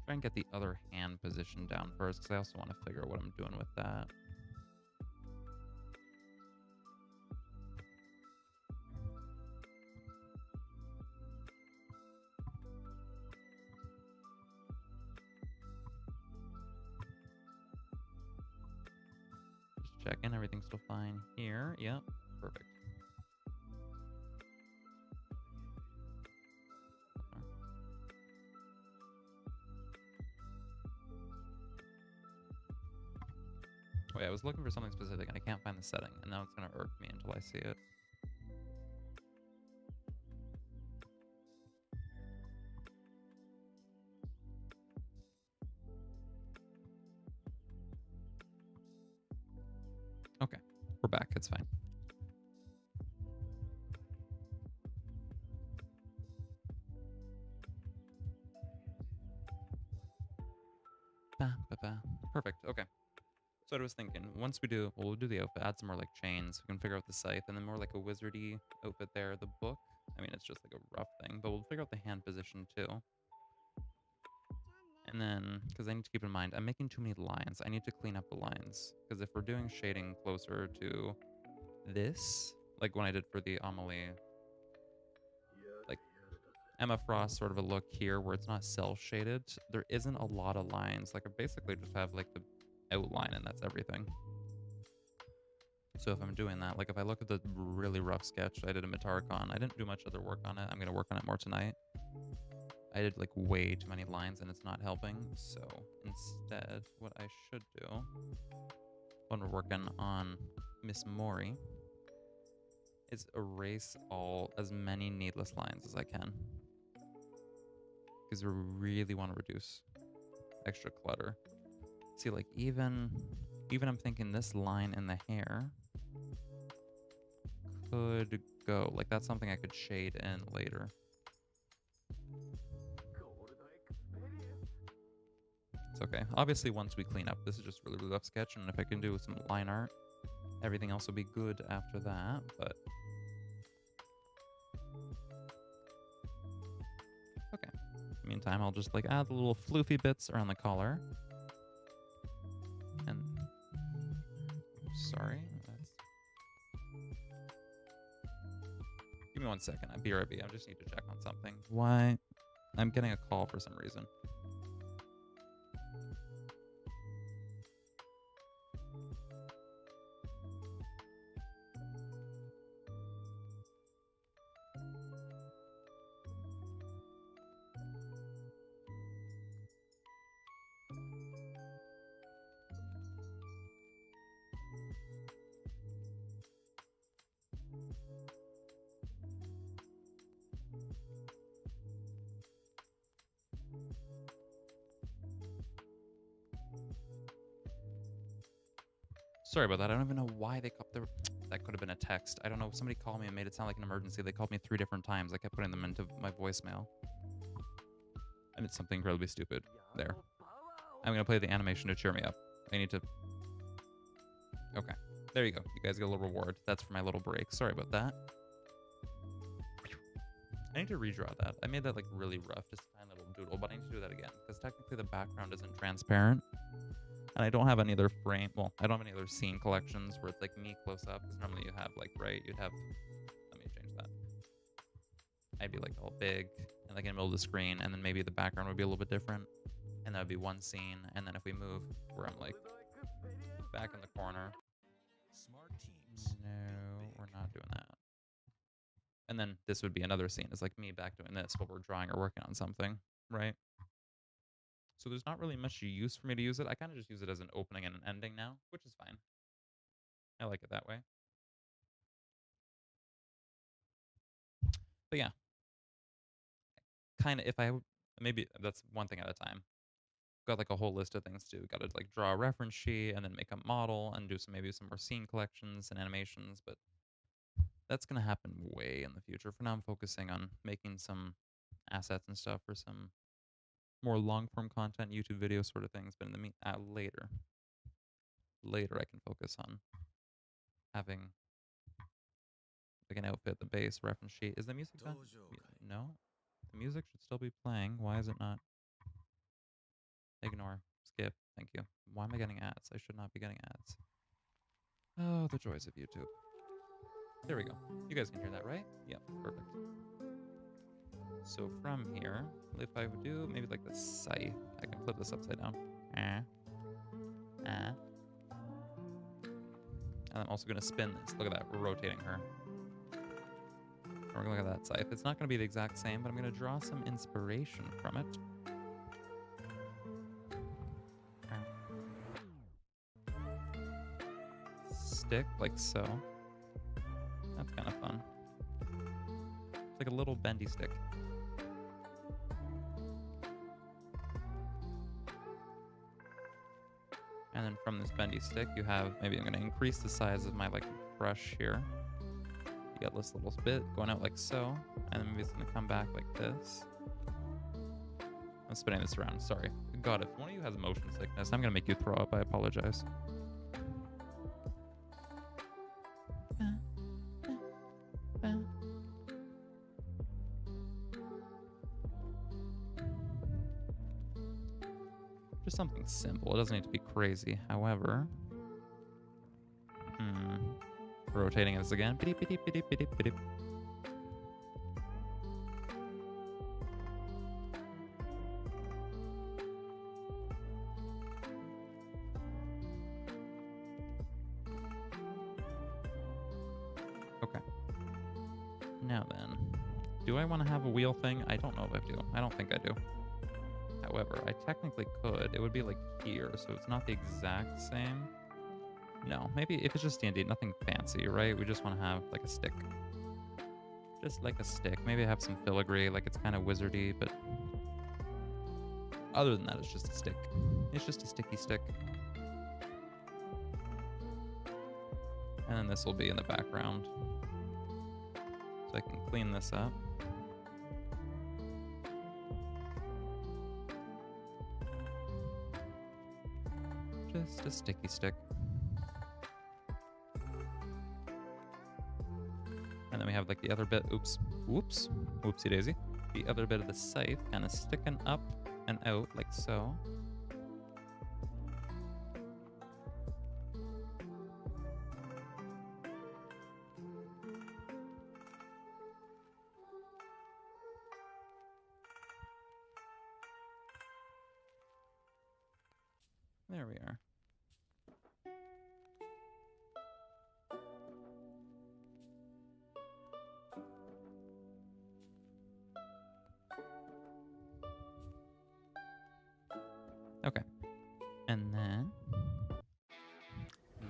try and get the other hand position down first, because I also want to figure out what I'm doing with that. Just checking, everything's still fine here. Yep, perfect. Wait, I was looking for something specific and I can't find the setting, and now it's going to irk me until I see it. Okay, we're back. It's fine. Perfect. Okay. So I was thinking, once we'll do the outfit, add some more like chains. We can figure out the scythe, and then more like a wizardy outfit there. The book, I mean, it's just like a rough thing, but we'll figure out the hand position too. And then, because I need to keep in mind, I'm making too many lines. I need to clean up the lines, because if we're doing shading closer to this, like when I did for the Amelie, like Emma Frost sort of a look here where it's not cel-shaded, there isn't a lot of lines. Like I basically just have like the outline and that's everything. So if I'm doing that, like if I look at the really rough sketch I did in Matarcon, I didn't do much other work on it. I'm going to work on it more tonight. I did like way too many lines and it's not helping. So instead, what I should do when we're working on Miss Mori is erase as many needless lines as I can. Because we really want to reduce extra clutter. See, like even I'm thinking this line in the hair could go. Like that's something I could shade in later. It's okay. Obviously, once we clean up, this is just really rough sketch, and if I can do some line art, everything else will be good after that, but... Okay. Meantime, I'll just like add the little floofy bits around the collar. And... Sorry. Give me 1 second. BRB. I just need to check on something. Why? I'm getting a call for some reason. Sorry about that. I don't even know why they cut the... That could have been a text. I don't know. Somebody called me and made it sound like an emergency. They called me 3 different times. I kept putting them into my voicemail. And it's something incredibly stupid. There. I'm going to play the animation to cheer me up. I need to... Okay. There you go. You guys get a little reward. That's for my little break. Sorry about that. I need to redraw that. I made that like really rough, just a tiny little doodle, but I need to do that again because technically the background isn't transparent. And I don't have any other frame, well, I don't have any other scene collections where it's like me close up, because normally you have like, right, you'd have, let me change that. I'd be like all big and like in the middle of the screen, and then maybe the background would be a little bit different. And that would be one scene, and then if we move where I'm like back in the corner. Smart teams. No, we're not doing that. And then this would be another scene. It's like me back doing this while we're drawing or working on something, right? So there's not really much use for me to use it. I kind of just use it as an opening and an ending now, which is fine. I like it that way. But yeah, kind of if I, maybe that's one thing at a time. Got like a whole list of things to do. Got to like draw a reference sheet and then make a model and do some maybe some more scene collections and animations, but that's going to happen way in the future. For now, I'm focusing on making some assets and stuff for some more long-form content, YouTube video sort of things. But in the later I can focus on having like an outfit, the base, reference sheet. Is the music done? No, the music should still be playing. Why is it not? Ignore, skip. Thank you. Why am I getting ads? I should not be getting ads. Oh, the joys of YouTube. There we go. You guys can hear that, right? Yep, perfect. So from here, if I would do maybe like the scythe, I can flip this upside down. And I'm also going to spin this. Look at that. We're rotating her. And we're going to look at that scythe. It's not going to be the exact same, but I'm going to draw some inspiration from it. Stick like so. That's kind of fun. It's like a little bendy stick. And then from this bendy stick, you have, maybe I'm going to increase the size of my like brush here. You got this little bit going out like so, and then maybe it's going to come back like this. I'm spinning this around, sorry. God, if one of you has motion sickness, I'm going to make you throw up, I apologize. Just something simple. It doesn't need to be crazy. However, rotating this again. Okay. Now then, do I want to have a wheel thing? I don't know if I do. I don't think I do. However, I technically could. It would be like here, so it's not the exact same. No, maybe if it's just D&D, nothing fancy, right? We just want to have like a stick. Just like a stick. Maybe I have some filigree, like it's kind of wizardy, but other than that, it's just a stick. It's just a sticky stick. And then this will be in the background. So I can clean this up. Just a sticky stick. And then we have like the other bit, whoopsie daisy. The other bit of the scythe kind of sticking up and out like so. There we are. Okay. And then,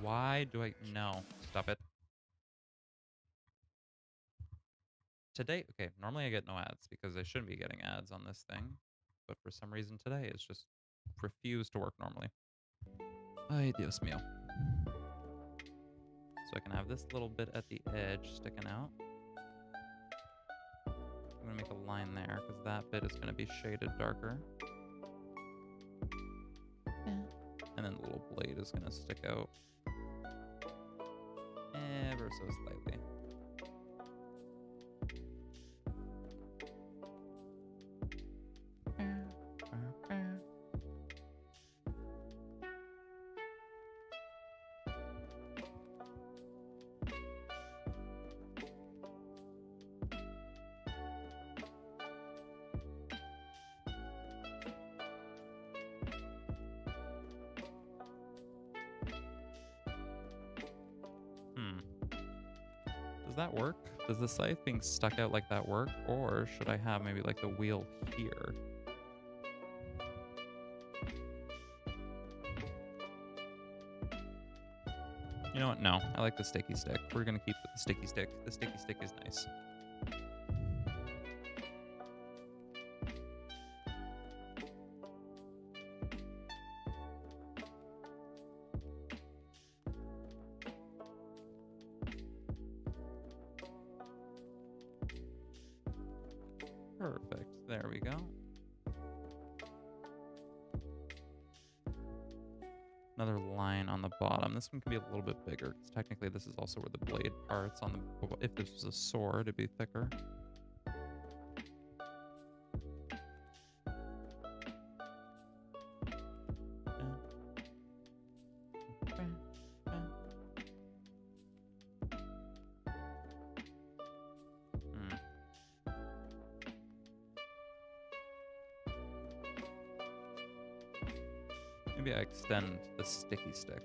why do I, no, stop it. Today, okay, normally I get no ads because I shouldn't be getting ads on this thing. But for some reason today, it's just refused to work normally. Ay, Dios mío. So I can have this little bit at the edge sticking out. I'm going to make a line there because that bit is going to be shaded darker. And then the little blade is going to stick out ever so slightly. Does that work? Does the scythe being stuck out like that work? Or should I have maybe like the wheel here? You know what? No, I like the sticky stick. We're gonna keep with the sticky stick. The sticky stick is nice. Perfect. There we go. Another line on the bottom. This one can be a little bit bigger because technically this is also where the blade parts on the... If this was a sword, it'd be thicker. Maybe I extend the sticky stick.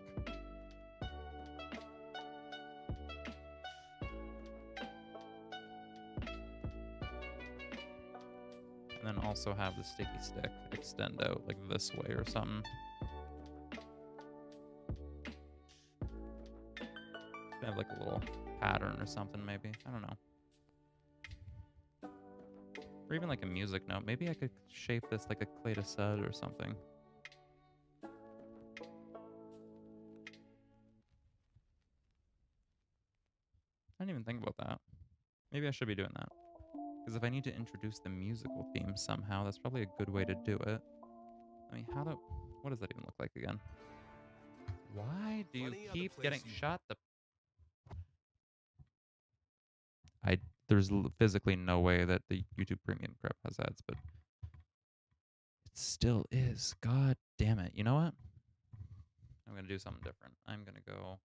And then also have the sticky stick extend out like this way or something. Could have like a little pattern or something maybe. I don't know. Or even like a music note. Maybe I could shape this like a clé de sud or something. I didn't even think about that. Maybe I should be doing that. Because if I need to introduce the musical theme somehow, that's probably a good way to do it. I mean, what does that even look like again? Why do you keep getting shot? There's physically no way that the YouTube Premium crap has ads, but it still is. God damn it. You know what? I'm going to do something different. I'm going to go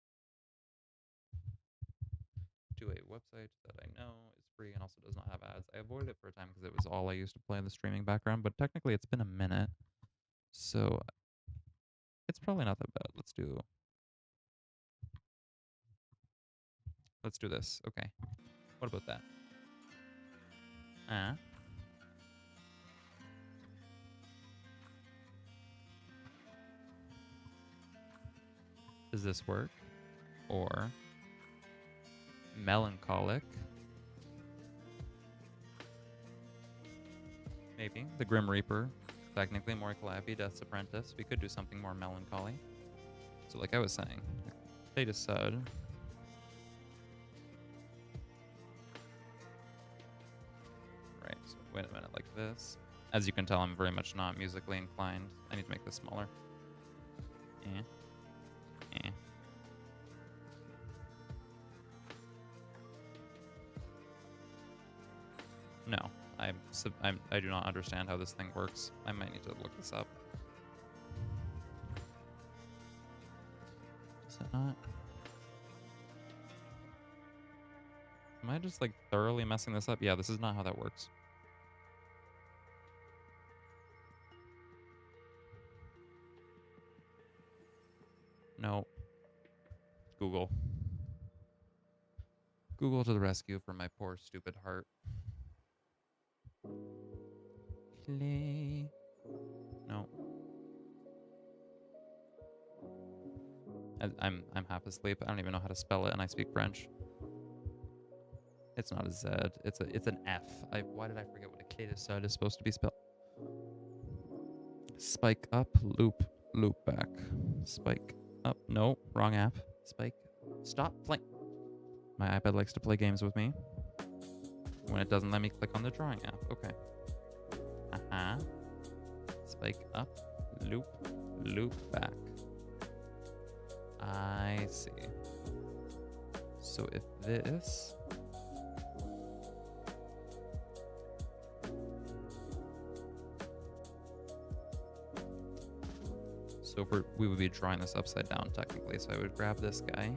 to a website that I know is free and also does not have ads. I avoided it for a time because it was all I used to play in the streaming background, but technically it's been a minute, so it's probably not that bad. Let's do this. Okay. What about that? Does this work? Or melancholic? Maybe. The Grim Reaper. Technically, Mori Calliope, Death's Apprentice. We could do something more melancholy. So like I was saying, clé de sud. Right, so wait a minute, like this. As you can tell, I'm very much not musically inclined. I need to make this smaller. No, I do not understand how this thing works. I might need to look this up. Is it not? Am I just like thoroughly messing this up? Yeah, this is not how that works. No. Google. Google to the rescue for my poor stupid heart. Clay. No. I'm half asleep. I don't even know how to spell it, and I speak French. It's not a Z. It's an F. Why did I forget what a clé de sud is supposed to be spelled? Spike up, loop back. Spike up. No, wrong app. Spike Stop playing. My iPad likes to play games with me when it doesn't let me click on the drawing app. Okay. Spike up, loop, loop back. I see. So if this... So if we would be drawing this upside down technically. So I would grab this guy.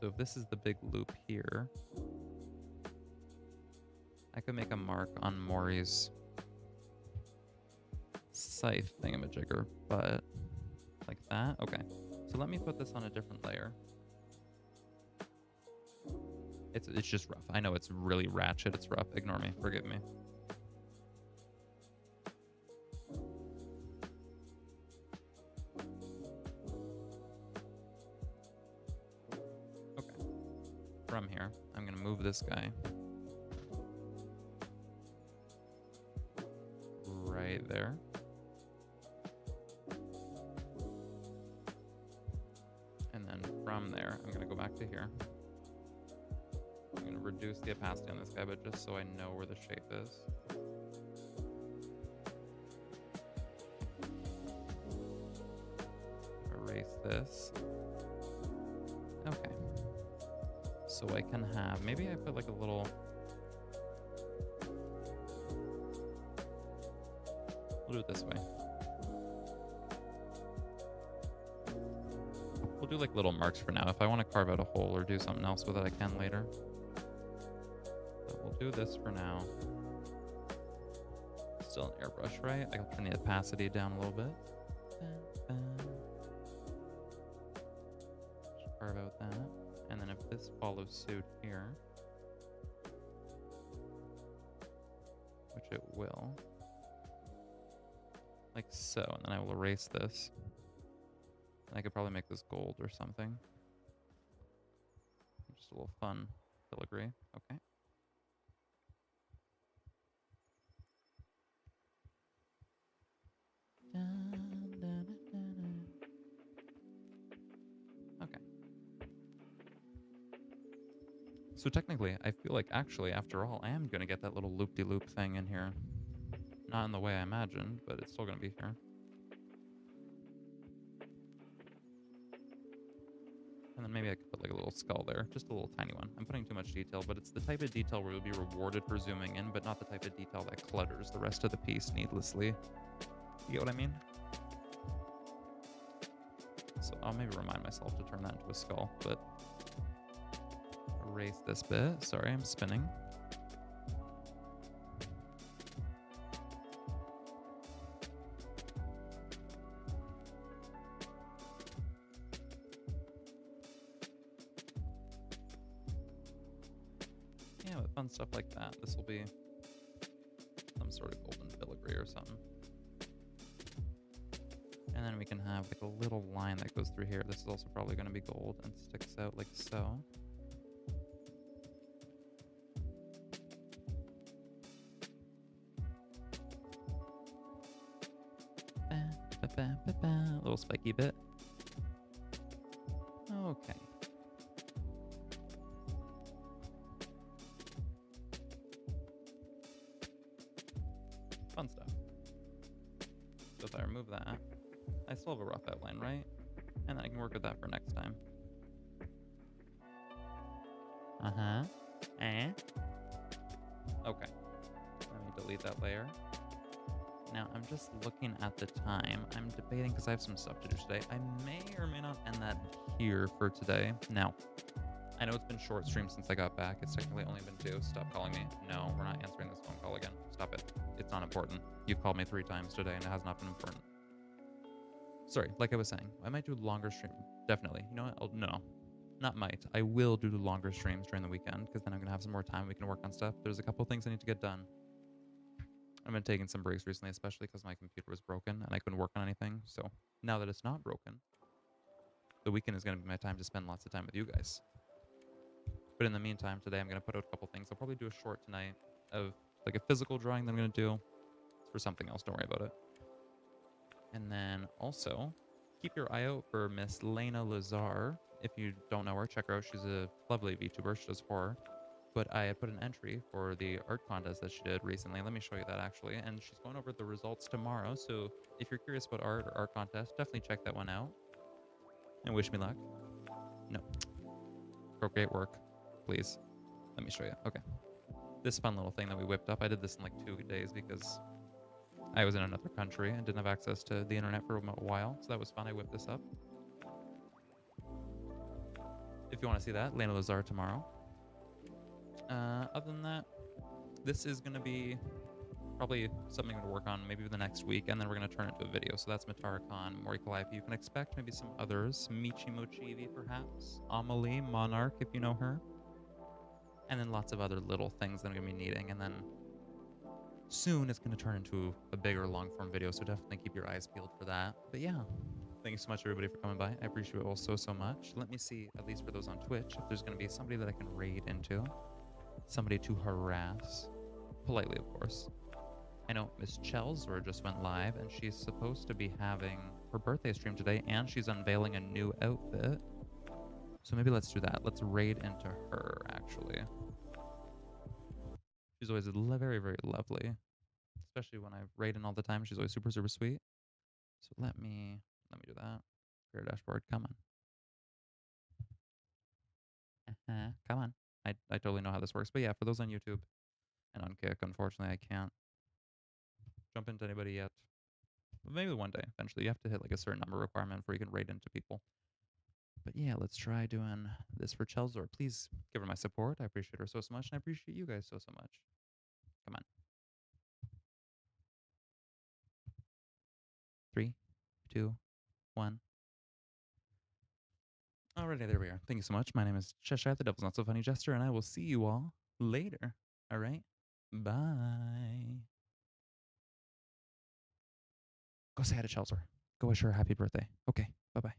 So if this is the big loop here, I could make a mark on Mori's scythe thingamajigger, but like that? Okay. So let me put this on a different layer. It's just rough. I know it's really ratchet. It's rough. Ignore me. Forgive me. Okay. From here, I'm going to move this guy right there. And then from there, I'm going to go back to here. I'm going to reduce the opacity on this guy, but just so I know where the shape is. Erase this. Okay. So I can have, maybe I put like a little... We'll do it this way. We'll do like little marks for now. If I want to carve out a hole or do something else with it, I can later. But we'll do this for now. Still an airbrush, right? I can turn the opacity down a little bit. Just carve out that. And then if this follows suit here, which it will, like so, and then I will erase this. And I could probably make this gold or something. Just a little fun filigree. Okay. Okay. So technically, I feel like actually, after all, I am going to get that little loop-de-loop thing in here. Not in the way I imagined, but it's still going to be here. And then maybe I could put like a little skull there, just a little tiny one. I'm putting too much detail, but it's the type of detail where you'll be rewarded for zooming in, but not the type of detail that clutters the rest of the piece needlessly. You get what I mean? So I'll maybe remind myself to turn that into a skull, but erase this bit. Sorry, I'm spinning. Yeah, with fun stuff like that, this will be some sort of golden filigree or something. And then we can have like a little line that goes through here. This is also probably going to be gold and sticks out like so. A little spiky bit. Okay. Fun stuff. So if I remove that, I still have a rough outline, right? And then I can work with that for next time. Okay. Let me delete that layer. Now, I'm just looking at the time. I'm debating because I have some stuff to do today. I may or may not end that here for today. Now, I know it's been short stream since I got back. It's technically only been 2. Stop calling me. No, we're not answering this phone call again. Stop it. It's not important. You've called me 3 times today and it has not been important. Sorry, like I was saying, I might do a longer stream. Definitely. You know what? No, not might. I will do the longer streams during the weekend because then I'm going to have some more time. We can work on stuff. There's a couple things I need to get done. I've been taking some breaks recently, especially because my computer was broken and I couldn't work on anything. So now that it's not broken, the weekend is going to be my time to spend lots of time with you guys. But in the meantime, today I'm going to put out a couple things. I'll probably do a short tonight of like a physical drawing that I'm going to do. It's for something else. Don't worry about it. And then also keep your eye out for Miss Lena Lazar. If you don't know her, check her out. She's a lovely VTuber. She does horror. But I had put an entry for the art contest that she did recently. Let me show you that actually. And she's going over the results tomorrow. So if you're curious about art or art contest, definitely check that one out. And wish me luck. No. Procreate work, please. Let me show you. Okay. This fun little thing that we whipped up. I did this in like 2 days because I was in another country and didn't have access to the internet for a while. So that was fun. I whipped this up. If you want to see that, Lena Lazar tomorrow. Other than that, this is going to be probably something to work on maybe the next week, and then we're going to turn it into a video. So that's Matara Khan, Mori Calliope. You can expect maybe some others. Michi Mochivi, perhaps. Amelie, Monarch, if you know her. And then lots of other little things that I'm going to be needing. And then soon it's going to turn into a bigger long-form video, so definitely keep your eyes peeled for that. But yeah, thank you so much, everybody, for coming by. I appreciate it all so much. Let me see, at least for those on Twitch, if there's going to be somebody that I can raid into. Somebody to harass. Politely, of course. I know Miss Chelsor just went live, and she's supposed to be having her birthday stream today, and she's unveiling a new outfit. So maybe let's do that. Let's raid into her, actually. She's always very, very lovely. Especially when I raid in all the time. She's always super, super sweet. So let me do that. Career dashboard, come on. Come on. I totally know how this works. But yeah, for those on YouTube and on Kick, unfortunately, I can't jump into anybody yet. But maybe one day, eventually. You have to hit like a certain number requirement before you can raid into people. But yeah, let's try doing this for Chelsor. Please give her my support. I appreciate her so much, and I appreciate you guys so much. Come on. 3, 2, 1. Alrighty, there we are. Thank you so much. My name is Sheshire, the Devil's Not So Funny Jester, and I will see you all later. All right? Bye. Go say hi to Chelsor. Go wish her a happy birthday. Okay, bye-bye.